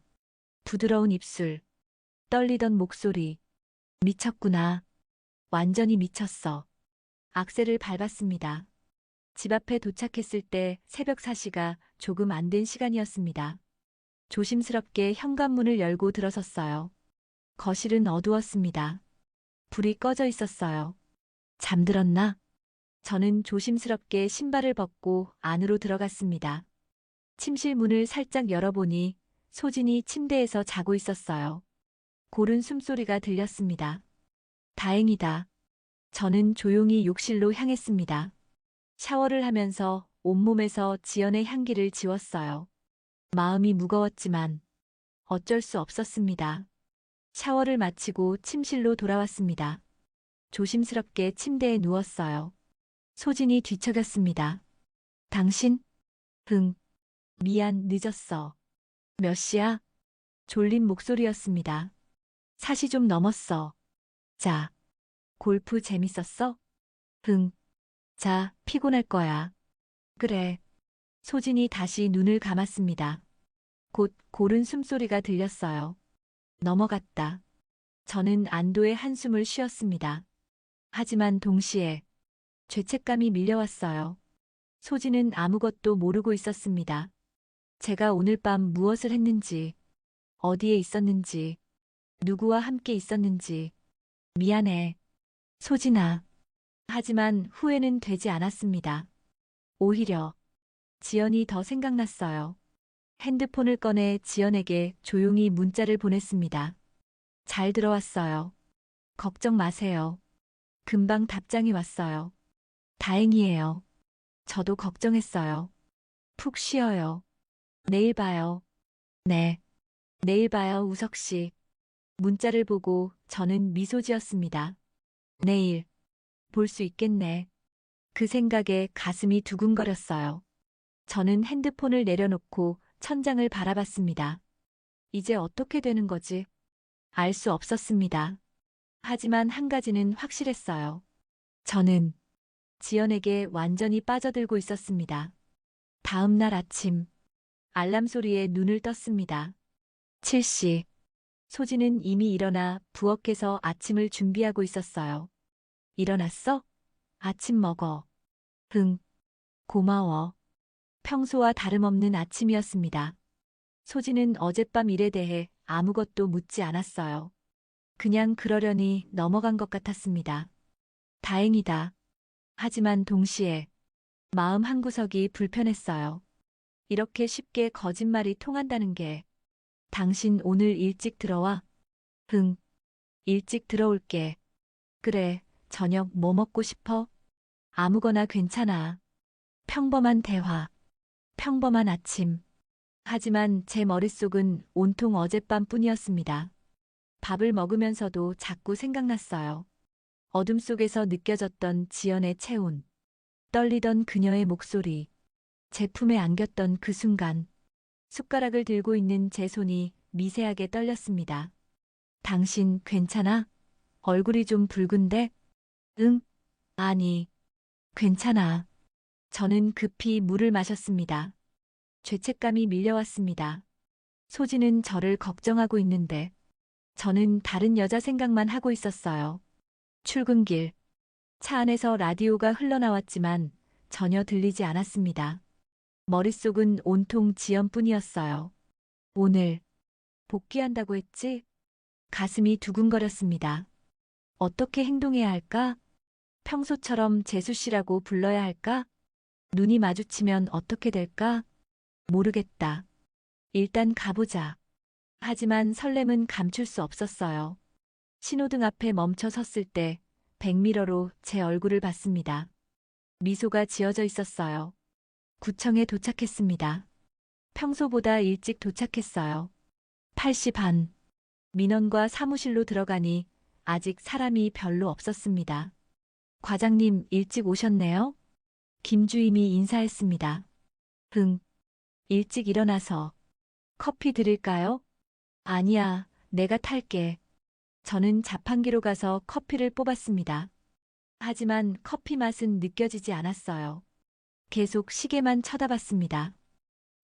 부드러운 입술, 떨리던 목소리. 미쳤구나. 완전히 미쳤어. 악셀을 밟았습니다. 집 앞에 도착했을 때 새벽 4시가 조금 안 된 시간이었습니다. 조심스럽게 현관문을 열고 들어섰어요. 거실은 어두웠습니다. 불이 꺼져 있었어요. 잠들었나? 저는 조심스럽게 신발을 벗고 안으로 들어갔습니다. 침실 문을 살짝 열어보니 소진이 침대에서 자고 있었어요. 고른 숨소리가 들렸습니다. 다행이다. 저는 조용히 욕실로 향했습니다. 샤워를 하면서 온몸에서 지연의 향기를 지웠어요. 마음이 무거웠지만 어쩔 수 없었습니다. 샤워를 마치고 침실로 돌아왔습니다. 조심스럽게 침대에 누웠어요. 소진이 뒤척였습니다. 당신? 응. 미안, 늦었어. 몇 시야? 졸린 목소리였습니다. 4시 좀 넘었어. 자, 골프 재밌었어? 응. 자, 피곤할 거야. 그래. 소진이 다시 눈을 감았습니다. 곧 고른 숨소리가 들렸어요. 넘어갔다. 저는 안도의 한숨을 쉬었습니다. 하지만 동시에 죄책감이 밀려왔어요. 소진은 아무것도 모르고 있었습니다. 제가 오늘 밤 무엇을 했는지, 어디에 있었는지, 누구와 함께 있었는지. 미안해, 소진아. 하지만 후회는 되지 않았습니다. 오히려 지연이 더 생각났어요. 핸드폰을 꺼내 지연에게 조용히 문자를 보냈습니다. 잘 들어왔어요. 걱정 마세요. 금방 답장이 왔어요. 다행이에요. 저도 걱정했어요. 푹 쉬어요. 내일 봐요. 네. 내일 봐요, 우석 씨. 문자를 보고 저는 미소 지었습니다. 내일 볼 수 있겠네. 그 생각에 가슴이 두근거렸어요. 저는 핸드폰을 내려놓고 천장을 바라봤습니다. 이제 어떻게 되는 거지? 알 수 없었습니다. 하지만 한 가지는 확실했어요. 저는 지연에게 완전히 빠져들고 있었습니다. 다음 날 아침, 알람 소리에 눈을 떴습니다. 7시. 소진은 이미 일어나 부엌에서 아침을 준비하고 있었어요. 일어났어? 아침 먹어. 응, 고마워. 평소와 다름없는 아침이었습니다. 소진은 어젯밤 일에 대해 아무것도 묻지 않았어요. 그냥 그러려니 넘어간 것 같았습니다. 다행이다. 하지만 동시에 마음 한구석이 불편했어요. 이렇게 쉽게 거짓말이 통한다는 게. 당신 오늘 일찍 들어와? 응, 일찍 들어올게. 그래, 저녁 뭐 먹고 싶어? 아무거나 괜찮아. 평범한 대화, 평범한 아침. 하지만 제 머릿속은 온통 어젯밤뿐이었습니다. 밥을 먹으면서도 자꾸 생각났어요. 어둠 속에서 느껴졌던 지연의 체온, 떨리던 그녀의 목소리, 제품에 안겼던 그 순간, 숟가락을 들고 있는 제 손이 미세하게 떨렸습니다. 당신 괜찮아? 얼굴이 좀 붉은데? 응? 아니, 괜찮아. 저는 급히 물을 마셨습니다. 죄책감이 밀려왔습니다. 소진은 저를 걱정하고 있는데, 저는 다른 여자 생각만 하고 있었어요. 출근길, 차 안에서 라디오가 흘러나왔지만 전혀 들리지 않았습니다. 머릿속은 온통 지연뿐이었어요. 오늘 복귀한다고 했지? 가슴이 두근거렸습니다. 어떻게 행동해야 할까? 평소처럼 재수 씨라고 불러야 할까? 눈이 마주치면 어떻게 될까? 모르겠다. 일단 가보자. 하지만 설렘은 감출 수 없었어요. 신호등 앞에 멈춰 섰을 때 백미러로 제 얼굴을 봤습니다. 미소가 지어져 있었어요. 구청에 도착했습니다. 평소보다 일찍 도착했어요. 8시 반. 민원과 사무실로 들어가니 아직 사람이 별로 없었습니다. 과장님 일찍 오셨네요? 김주임이 인사했습니다. 응. 일찍 일어나서. 커피 드릴까요? 아니야, 내가 탈게. 저는 자판기로 가서 커피를 뽑았습니다. 하지만 커피 맛은 느껴지지 않았어요. 계속 시계만 쳐다봤습니다.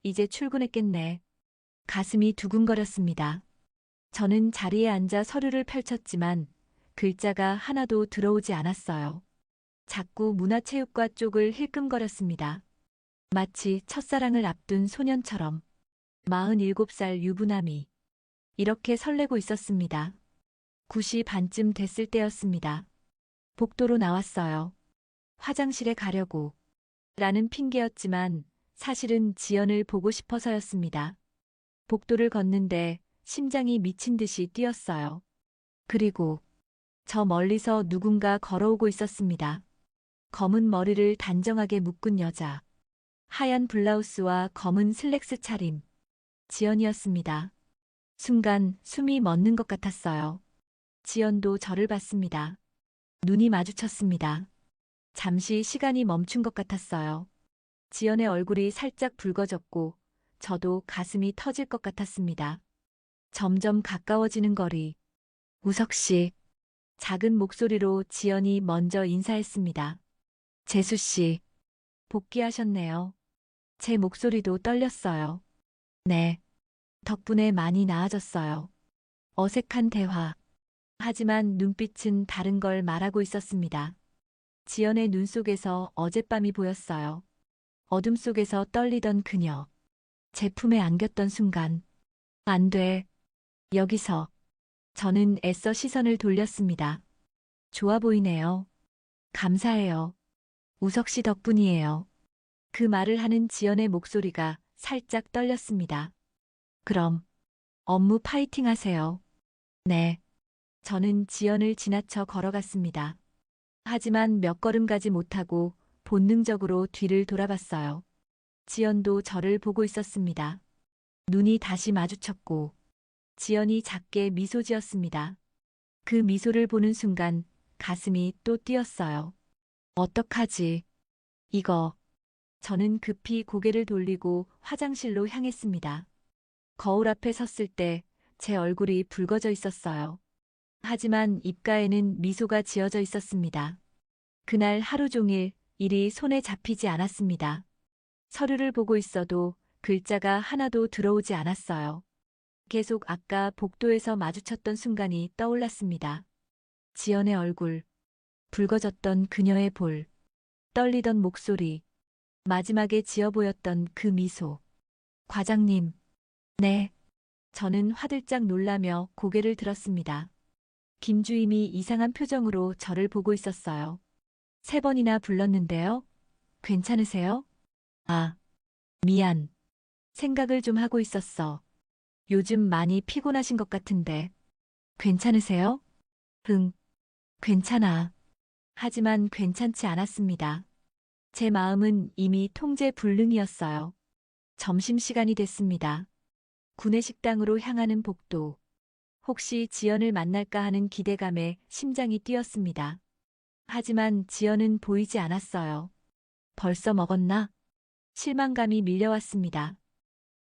이제 출근했겠네. 가슴이 두근거렸습니다. 저는 자리에 앉아 서류를 펼쳤지만 글자가 하나도 들어오지 않았어요. 자꾸 문화체육과 쪽을 힐끔거렸습니다. 마치 첫사랑을 앞둔 소년처럼. 47살 유부남이 이렇게 설레고 있었습니다. 9시 반쯤 됐을 때였습니다. 복도로 나왔어요. 화장실에 가려고. 라는 핑계였지만 사실은 지연을 보고 싶어서였습니다. 복도를 걷는데 심장이 미친 듯이 뛰었어요. 그리고 저 멀리서 누군가 걸어오고 있었습니다. 검은 머리를 단정하게 묶은 여자. 하얀 블라우스와 검은 슬랙스 차림. 지연이었습니다. 순간 숨이 멎는 것 같았어요. 지연도 저를 봤습니다. 눈이 마주쳤습니다. 잠시 시간이 멈춘 것 같았어요. 지연의 얼굴이 살짝 붉어졌고 저도 가슴이 터질 것 같았습니다. 점점 가까워지는 거리. 우석 씨. 작은 목소리로 지연이 먼저 인사했습니다. 재수 씨. 복귀하셨네요. 제 목소리도 떨렸어요. 네. 덕분에 많이 나아졌어요. 어색한 대화. 하지만 눈빛은 다른 걸 말하고 있었습니다. 지연의 눈 속에서 어젯밤이 보였어요. 어둠 속에서 떨리던 그녀. 제품에 안겼던 순간. 안 돼. 여기서. 저는 애써 시선을 돌렸습니다. 좋아 보이네요. 감사해요. 우석 씨 덕분이에요. 그 말을 하는 지연의 목소리가 살짝 떨렸습니다. 그럼 업무 파이팅 하세요. 네. 저는 지연을 지나쳐 걸어갔습니다. 하지만 몇 걸음 가지 못하고 본능적으로 뒤를 돌아봤어요. 지연도 저를 보고 있었습니다. 눈이 다시 마주쳤고 지연이 작게 미소 지었습니다. 그 미소를 보는 순간 가슴이 또 뛰었어요. 어떡하지? 이거. 저는 급히 고개를 돌리고 화장실로 향했습니다. 거울 앞에 섰을 때 제 얼굴이 붉어져 있었어요. 하지만 입가에는 미소가 지어져 있었습니다. 그날 하루 종일 일이 손에 잡히지 않았습니다. 서류를 보고 있어도 글자가 하나도 들어오지 않았어요. 계속 아까 복도에서 마주쳤던 순간이 떠올랐습니다. 지연의 얼굴, 붉어졌던 그녀의 볼, 떨리던 목소리, 마지막에 지어 보였던 그 미소. 과장님. 네. 저는 화들짝 놀라며 고개를 들었습니다. 김주임이 이상한 표정으로 저를 보고 있었어요. 3번이나 불렀는데요. 괜찮으세요? 아, 미안. 생각을 좀 하고 있었어. 요즘 많이 피곤하신 것 같은데. 괜찮으세요? 응, 괜찮아. 하지만 괜찮지 않았습니다. 제 마음은 이미 통제 불능이었어요. 점심시간이 됐습니다. 구내식당으로 향하는 복도. 혹시 지연을 만날까 하는 기대감에 심장이 뛰었습니다. 하지만 지연은 보이지 않았어요. 벌써 먹었나? 실망감이 밀려왔습니다.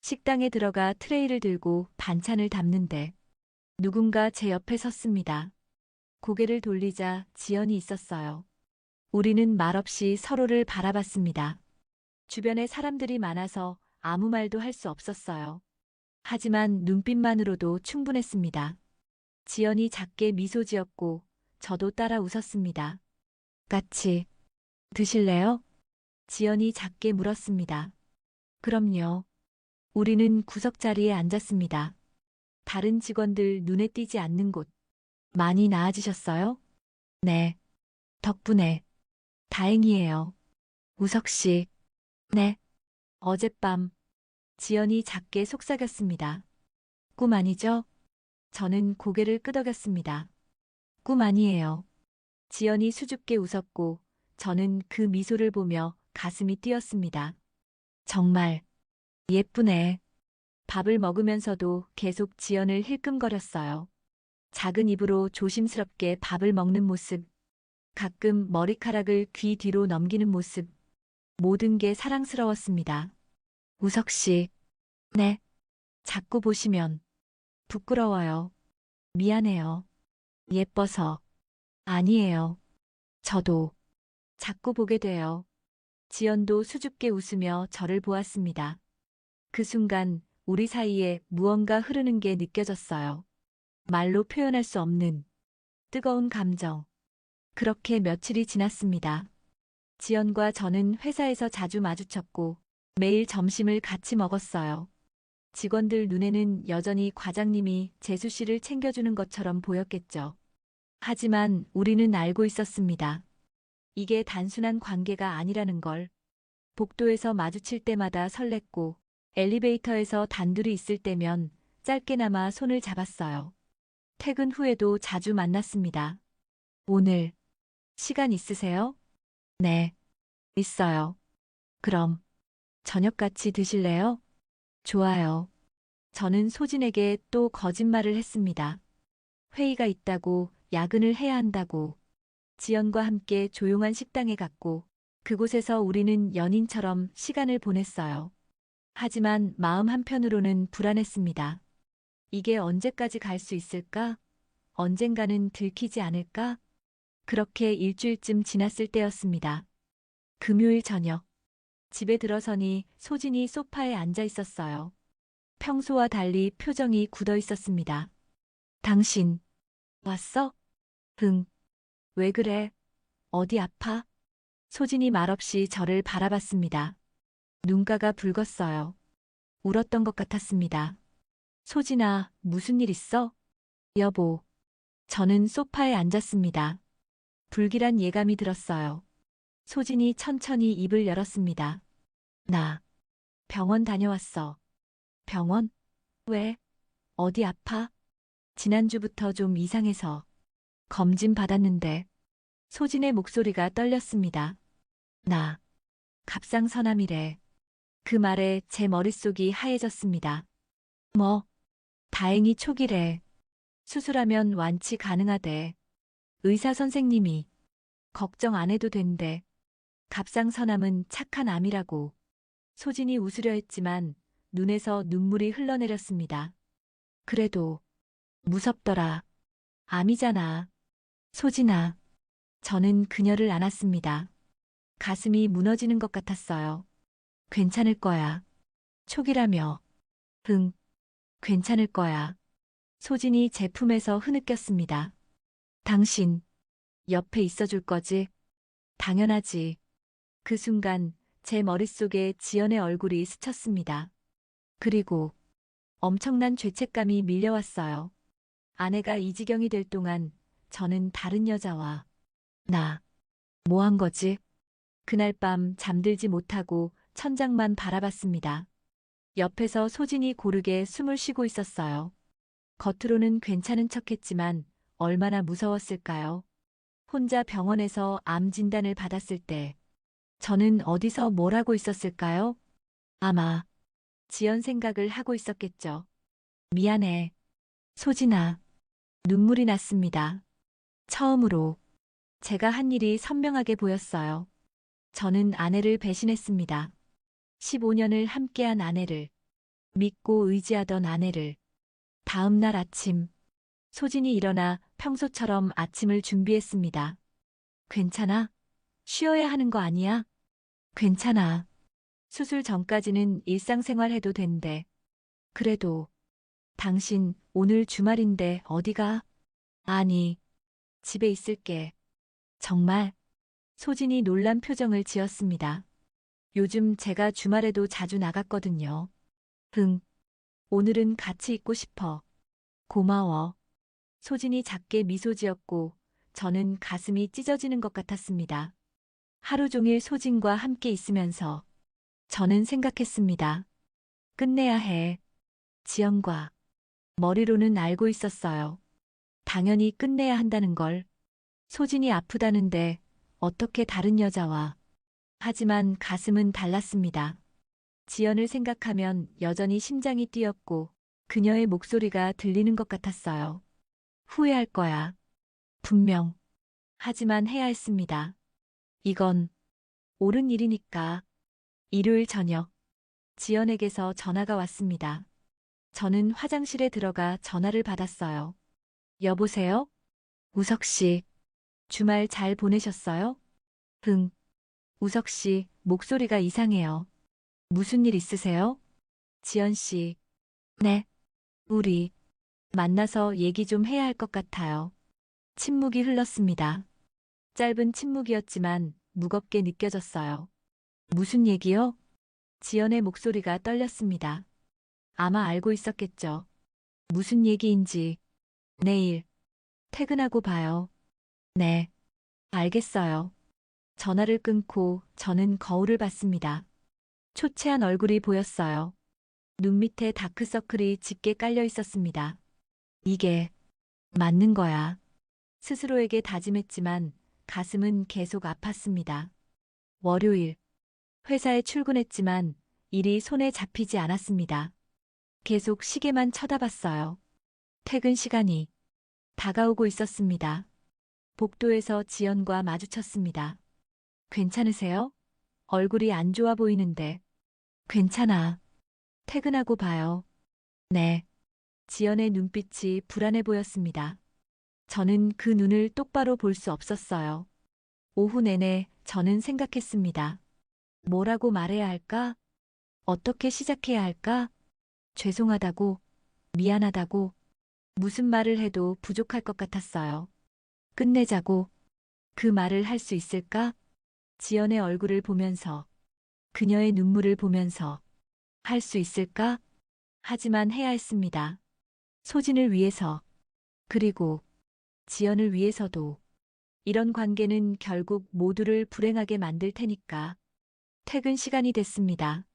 식당에 들어가 트레이를 들고 반찬을 담는데 누군가 제 옆에 섰습니다. 고개를 돌리자 지연이 있었어요. 우리는 말없이 서로를 바라봤습니다. 주변에 사람들이 많아서 아무 말도 할 수 없었어요. 하지만 눈빛만으로도 충분했습니다. 지연이 작게 미소 지었고 저도 따라 웃었습니다. 같이 드실래요? 지연이 작게 물었습니다. 그럼요. 우리는 구석자리에 앉았습니다. 다른 직원들 눈에 띄지 않는 곳. 많이 나아지셨어요? 네. 덕분에. 다행이에요. 우석 씨. 네. 어젯밤. 지연이 작게 속삭였습니다. 꿈 아니죠? 저는 고개를 끄덕였습니다. 꿈 아니에요. 지연이 수줍게 웃었고 저는 그 미소를 보며 가슴이 뛰었습니다. 정말 예쁘네. 밥을 먹으면서도 계속 지연을 힐끔거렸어요. 작은 입으로 조심스럽게 밥을 먹는 모습, 가끔 머리카락을 귀 뒤로 넘기는 모습, 모든 게 사랑스러웠습니다. 우석 씨. 네. 자꾸 보시면 부끄러워요. 미안해요. 예뻐서. 아니에요. 저도 자꾸 보게 돼요. 지연도 수줍게 웃으며 저를 보았습니다. 그 순간 우리 사이에 무언가 흐르는 게 느껴졌어요. 말로 표현할 수 없는 뜨거운 감정. 그렇게 며칠이 지났습니다. 지연과 저는 회사에서 자주 마주쳤고 매일 점심을 같이 먹었어요. 직원들 눈에는 여전히 과장님이 재수 씨를 챙겨주는 것처럼 보였겠죠. 하지만 우리는 알고 있었습니다. 이게 단순한 관계가 아니라는 걸. 복도에서 마주칠 때마다 설렜고 엘리베이터에서 단둘이 있을 때면 짧게나마 손을 잡았어요. 퇴근 후에도 자주 만났습니다. 오늘 시간 있으세요? 네, 있어요. 그럼 저녁 같이 드실래요? 좋아요. 저는 소진에게 또 거짓말을 했습니다. 회의가 있다고, 야근을 해야 한다고. 지연과 함께 조용한 식당에 갔고 그곳에서 우리는 연인처럼 시간을 보냈어요. 하지만 마음 한편으로는 불안했습니다. 이게 언제까지 갈 수 있을까? 언젠가는 들키지 않을까? 그렇게 일주일쯤 지났을 때였습니다. 금요일 저녁. 집에 들어서니 소진이 소파에 앉아 있었어요. 평소와 달리 표정이 굳어 있었습니다. 당신, 왔어? 응. 왜 그래? 어디 아파? 소진이 말없이 저를 바라봤습니다. 눈가가 붉었어요. 울었던 것 같았습니다. 소진아, 무슨 일 있어? 여보. 저는 소파에 앉았습니다. 불길한 예감이 들었어요. 소진이 천천히 입을 열었습니다. 나 병원 다녀왔어. 병원? 왜? 어디 아파? 지난주부터 좀 이상해서. 검진 받았는데. 소진의 목소리가 떨렸습니다. 나 갑상선암이래. 그 말에 제 머릿속이 하얘졌습니다. 뭐? 다행히 초기래. 수술하면 완치 가능하대. 의사 선생님이 걱정 안 해도 된대. 갑상선암은 착한 암이라고. 소진이 웃으려 했지만 눈에서 눈물이 흘러내렸습니다. 그래도 무섭더라. 암이잖아. 소진아. 저는 그녀를 안았습니다. 가슴이 무너지는 것 같았어요. 괜찮을 거야. 촉이라며. 응. 괜찮을 거야. 소진이 제 품에서 흐느꼈습니다. 당신 옆에 있어줄 거지? 당연하지. 그 순간 제 머릿속에 지연의 얼굴이 스쳤습니다. 그리고 엄청난 죄책감이 밀려왔어요. 아내가 이 지경이 될 동안 저는 다른 여자와 뭐 한 거지? 그날 밤 잠들지 못하고 천장만 바라봤습니다. 옆에서 소진이 고르게 숨을 쉬고 있었어요. 겉으로는 괜찮은 척했지만 얼마나 무서웠을까요? 혼자 병원에서 암 진단을 받았을 때 저는 어디서 뭘 하고 있었을까요? 아마 지연 생각을 하고 있었겠죠. 미안해. 소진아. 눈물이 났습니다. 처음으로 제가 한 일이 선명하게 보였어요. 저는 아내를 배신했습니다. 15년을 함께한 아내를, 믿고 의지하던 아내를. 다음 날 아침, 소진이 일어나 평소처럼 아침을 준비했습니다. 괜찮아? 쉬어야 하는 거 아니야? 괜찮아. 수술 전까지는 일상생활 해도 된대. 그래도 당신 오늘 주말인데 어디가? 아니, 집에 있을게. 정말? 소진이 놀란 표정을 지었습니다. 요즘 제가 주말에도 자주 나갔거든요. 응. 오늘은 같이 있고 싶어. 고마워. 소진이 작게 미소 지었고 저는 가슴이 찢어지는 것 같았습니다. 하루 종일 소진과 함께 있으면서 저는 생각했습니다. 끝내야 해. 지연과. 머리로는 알고 있었어요. 당연히 끝내야 한다는 걸. 소진이 아프다는데 어떻게 다른 여자와. 하지만 가슴은 달랐습니다. 지연을 생각하면 여전히 심장이 뛰었고 그녀의 목소리가 들리는 것 같았어요. 후회할 거야. 분명. 하지만 해야 했습니다. 이건 옳은 일이니까. 일요일 저녁. 지연에게서 전화가 왔습니다. 저는 화장실에 들어가 전화를 받았어요. 여보세요? 우석 씨. 주말 잘 보내셨어요? 응. 우석 씨, 목소리가 이상해요. 무슨 일 있으세요? 지연 씨. 네. 우리 만나서 얘기 좀 해야 할 것 같아요. 침묵이 흘렀습니다. 짧은 침묵이었지만 무겁게 느껴졌어요. 무슨 얘기요? 지연의 목소리가 떨렸습니다. 아마 알고 있었겠죠. 무슨 얘기인지. 내일 퇴근하고 봐요. 네. 알겠어요. 전화를 끊고 저는 거울을 봤습니다. 초췌한 얼굴이 보였어요. 눈 밑에 다크서클이 짙게 깔려 있었습니다. 이게 맞는 거야. 스스로에게 다짐했지만 가슴은 계속 아팠습니다. 월요일. 회사에 출근했지만 일이 손에 잡히지 않았습니다. 계속 시계만 쳐다봤어요. 퇴근 시간이 다가오고 있었습니다. 복도에서 지연과 마주쳤습니다. 괜찮으세요? 얼굴이 안 좋아 보이는데. 괜찮아. 퇴근하고 봐요. 네. 지연의 눈빛이 불안해 보였습니다. 저는 그 눈을 똑바로 볼 수 없었어요. 오후 내내 저는 생각했습니다. 뭐라고 말해야 할까? 어떻게 시작해야 할까? 죄송하다고, 미안하다고. 무슨 말을 해도 부족할 것 같았어요. 끝내자고. 그 말을 할 수 있을까? 지연의 얼굴을 보면서, 그녀의 눈물을 보면서, 할 수 있을까? 하지만 해야 했습니다. 소진을 위해서, 그리고 지연을 위해서도. 이런 관계는 결국 모두를 불행하게 만들 테니까. 퇴근 시간이 됐습니다.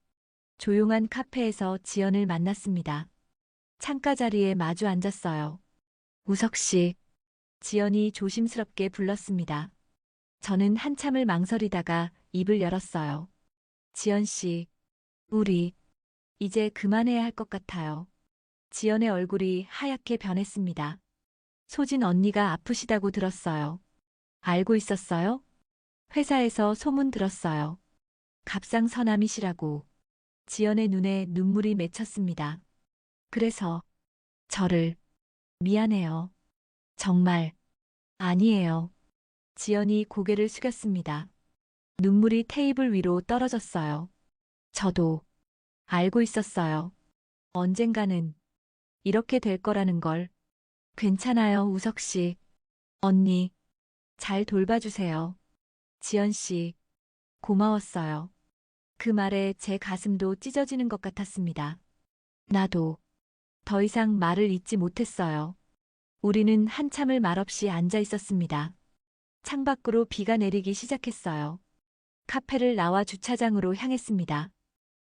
조용한 카페에서 지연을 만났습니다. 창가 자리에 마주 앉았어요. 우석 씨, 지연이 조심스럽게 불렀습니다. 저는 한참을 망설이다가 입을 열었어요. 지연 씨, 우리 이제 그만해야 할 것 같아요. 지연의 얼굴이 하얗게 변했습니다. 소진 언니가 아프시다고 들었어요. 알고 있었어요? 회사에서 소문 들었어요. 갑상선암이시라고. 지연의 눈에 눈물이 맺혔습니다. 그래서 저를 미안해요. 정말 아니에요. 지연이 고개를 숙였습니다. 눈물이 테이블 위로 떨어졌어요. 저도 알고 있었어요. 언젠가는 이렇게 될 거라는 걸. 괜찮아요, 우석 씨. 언니, 잘 돌봐주세요. 지연 씨, 고마웠어요. 그 말에 제 가슴도 찢어지는 것 같았습니다. 나도 더 이상 말을 잇지 못했어요. 우리는 한참을 말없이 앉아 있었습니다. 창밖으로 비가 내리기 시작했어요. 카페를 나와 주차장으로 향했습니다.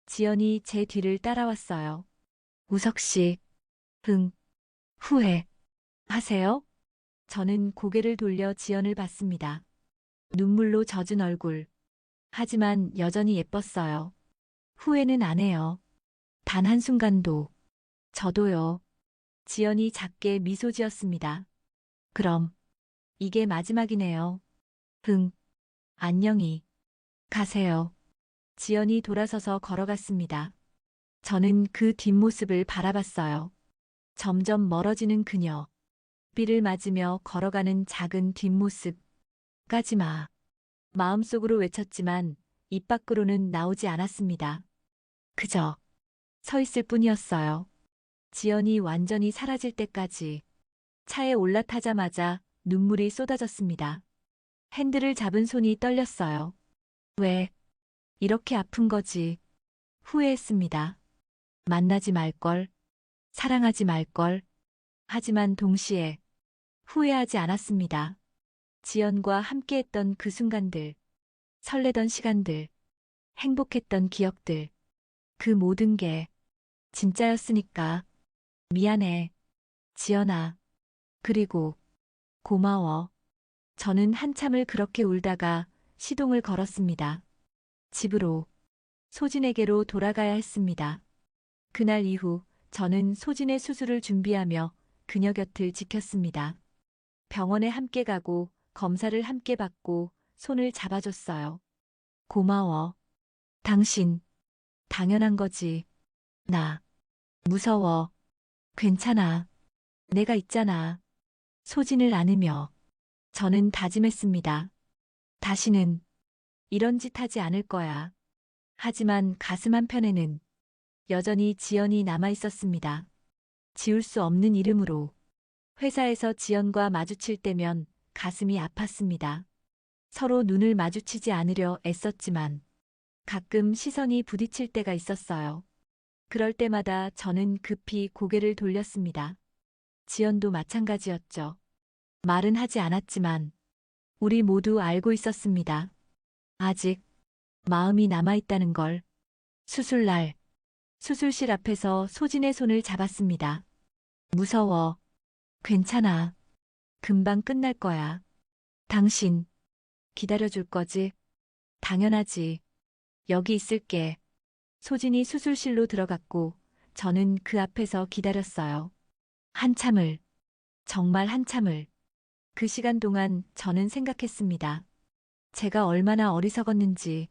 지연이 제 뒤를 따라왔어요. 우석 씨, 후회 하세요? 저는 고개를 돌려 지연을 봤습니다. 눈물로 젖은 얼굴. 하지만 여전히 예뻤어요. 후회는 안 해요. 단 한순간도. 저도요. 지연이 작게 미소 지었습니다. 그럼 이게 마지막이네요. 안녕히 가세요. 지연이 돌아서서 걸어갔습니다. 저는 그 뒷모습을 바라봤어요. 점점 멀어지는 그녀. 비를 맞으며 걸어가는 작은 뒷모습. 까지마. 마음속으로 외쳤지만 입 밖으로는 나오지 않았습니다. 그저 서 있을 뿐이었어요. 지연이 완전히 사라질 때까지. 차에 올라타자마자 눈물이 쏟아졌습니다. 핸들을 잡은 손이 떨렸어요. 왜 이렇게 아픈 거지? 후회했습니다. 만나지 말걸. 사랑하지 말걸. 하지만 동시에 후회하지 않았습니다. 지연과 함께했던 그 순간들, 설레던 시간들, 행복했던 기억들, 그 모든 게 진짜였으니까. 미안해, 지연아. 그리고 고마워. 저는 한참을 그렇게 울다가 시동을 걸었습니다. 집으로, 소진에게로 돌아가야 했습니다. 그날 이후 저는 소진의 수술을 준비하며 그녀 곁을 지켰습니다. 병원에 함께 가고 검사를 함께 받고 손을 잡아줬어요. 고마워. 당신, 당연한 거지. 나, 무서워. 괜찮아. 내가 있잖아. 소진을 안으며 저는 다짐했습니다. 다시는 이런 짓 하지 않을 거야. 하지만 가슴 한편에는 여전히 지연이 남아 있었습니다. 지울 수 없는 이름으로. 회사에서 지연과 마주칠 때면 가슴이 아팠습니다. 서로 눈을 마주치지 않으려 애썼지만 가끔 시선이 부딪힐 때가 있었어요. 그럴 때마다 저는 급히 고개를 돌렸습니다. 지연도 마찬가지였죠. 말은 하지 않았지만 우리 모두 알고 있었습니다. 아직 마음이 남아있다는 걸. 수술날, 수술실 앞에서 소진의 손을 잡았습니다. 무서워. 괜찮아. 금방 끝날 거야. 당신, 기다려줄 거지? 당연하지. 여기 있을게. 소진이 수술실로 들어갔고 저는 그 앞에서 기다렸어요. 한참을, 정말 한참을. 그 시간 동안 저는 생각했습니다. 제가 얼마나 어리석었는지,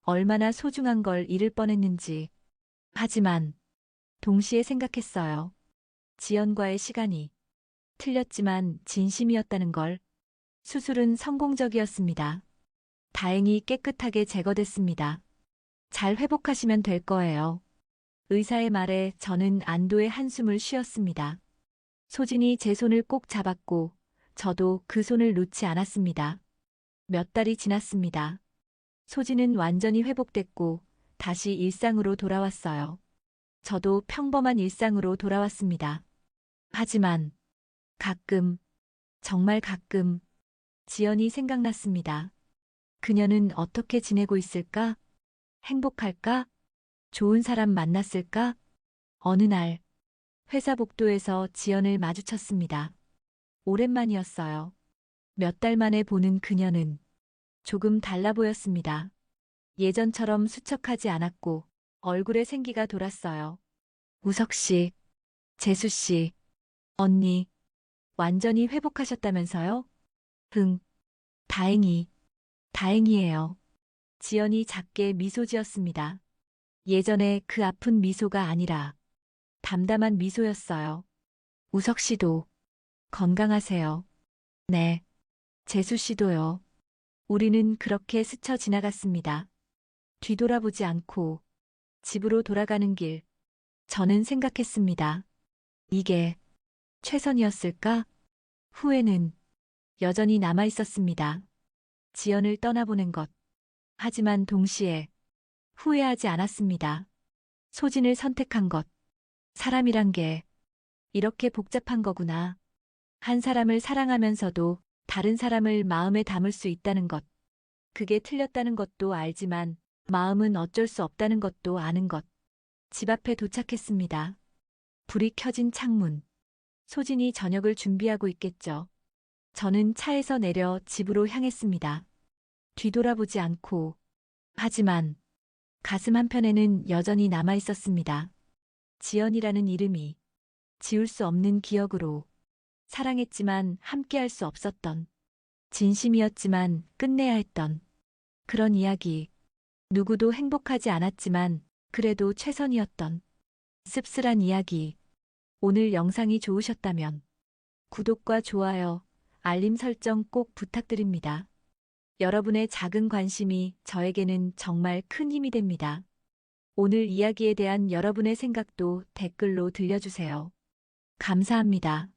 얼마나 소중한 걸 잃을 뻔했는지. 하지만 동시에 생각했어요. 지연과의 시간이 틀렸지만 진심이었다는 걸. 수술은 성공적이었습니다. 다행히 깨끗하게 제거됐습니다. 잘 회복하시면 될 거예요. 의사의 말에 저는 안도의 한숨을 쉬었습니다. 소진이 제 손을 꼭 잡았고 저도 그 손을 놓지 않았습니다. 몇 달이 지났습니다. 소진은 완전히 회복됐고 다시 일상으로 돌아왔어요. 저도 평범한 일상으로 돌아왔습니다. 하지만 가끔, 정말 가끔 지연이 생각났습니다. 그녀는 어떻게 지내고 있을까? 행복할까? 좋은 사람 만났을까? 어느 날 회사 복도에서 지연을 마주쳤습니다. 오랜만이었어요. 몇 달 만에 보는 그녀는 조금 달라 보였습니다. 예전처럼 수척하지 않았고 얼굴에 생기가 돌았어요. 우석 씨, 재수 씨, 언니, 완전히 회복하셨다면서요? 응, 다행이에요. 지연이 작게 미소 지었습니다. 예전에 그 아픈 미소가 아니라 담담한 미소였어요. 우석 씨도 건강하세요. 네, 재수 씨도요. 우리는 그렇게 스쳐 지나갔습니다. 뒤돌아보지 않고 집으로 돌아가는 길, 저는 생각했습니다. 이게 최선이었을까? 후회는 여전히 남아 있었습니다. 지연을 떠나보낸 것. 하지만 동시에 후회하지 않았습니다. 소진을 선택한 것. 사람이란 게 이렇게 복잡한 거구나. 한 사람을 사랑하면서도 다른 사람을 마음에 담을 수 있다는 것. 그게 틀렸다는 것도 알지만 마음은 어쩔 수 없다는 것도 아는 것. 집 앞에 도착했습니다. 불이 켜진 창문. 소진이 저녁을 준비하고 있겠죠. 저는 차에서 내려 집으로 향했습니다. 뒤돌아보지 않고. 하지만 가슴 한편에는 여전히 남아 있었습니다. 지연이라는 이름이 지울 수 없는 기억으로. 사랑했지만 함께할 수 없었던, 진심이었지만 끝내야 했던 그런 이야기. 누구도 행복하지 않았지만 그래도 최선이었던 씁쓸한 이야기. 오늘 영상이 좋으셨다면 구독과 좋아요, 알림 설정 꼭 부탁드립니다. 여러분의 작은 관심이 저에게는 정말 큰 힘이 됩니다. 오늘 이야기에 대한 여러분의 생각도 댓글로 들려주세요. 감사합니다.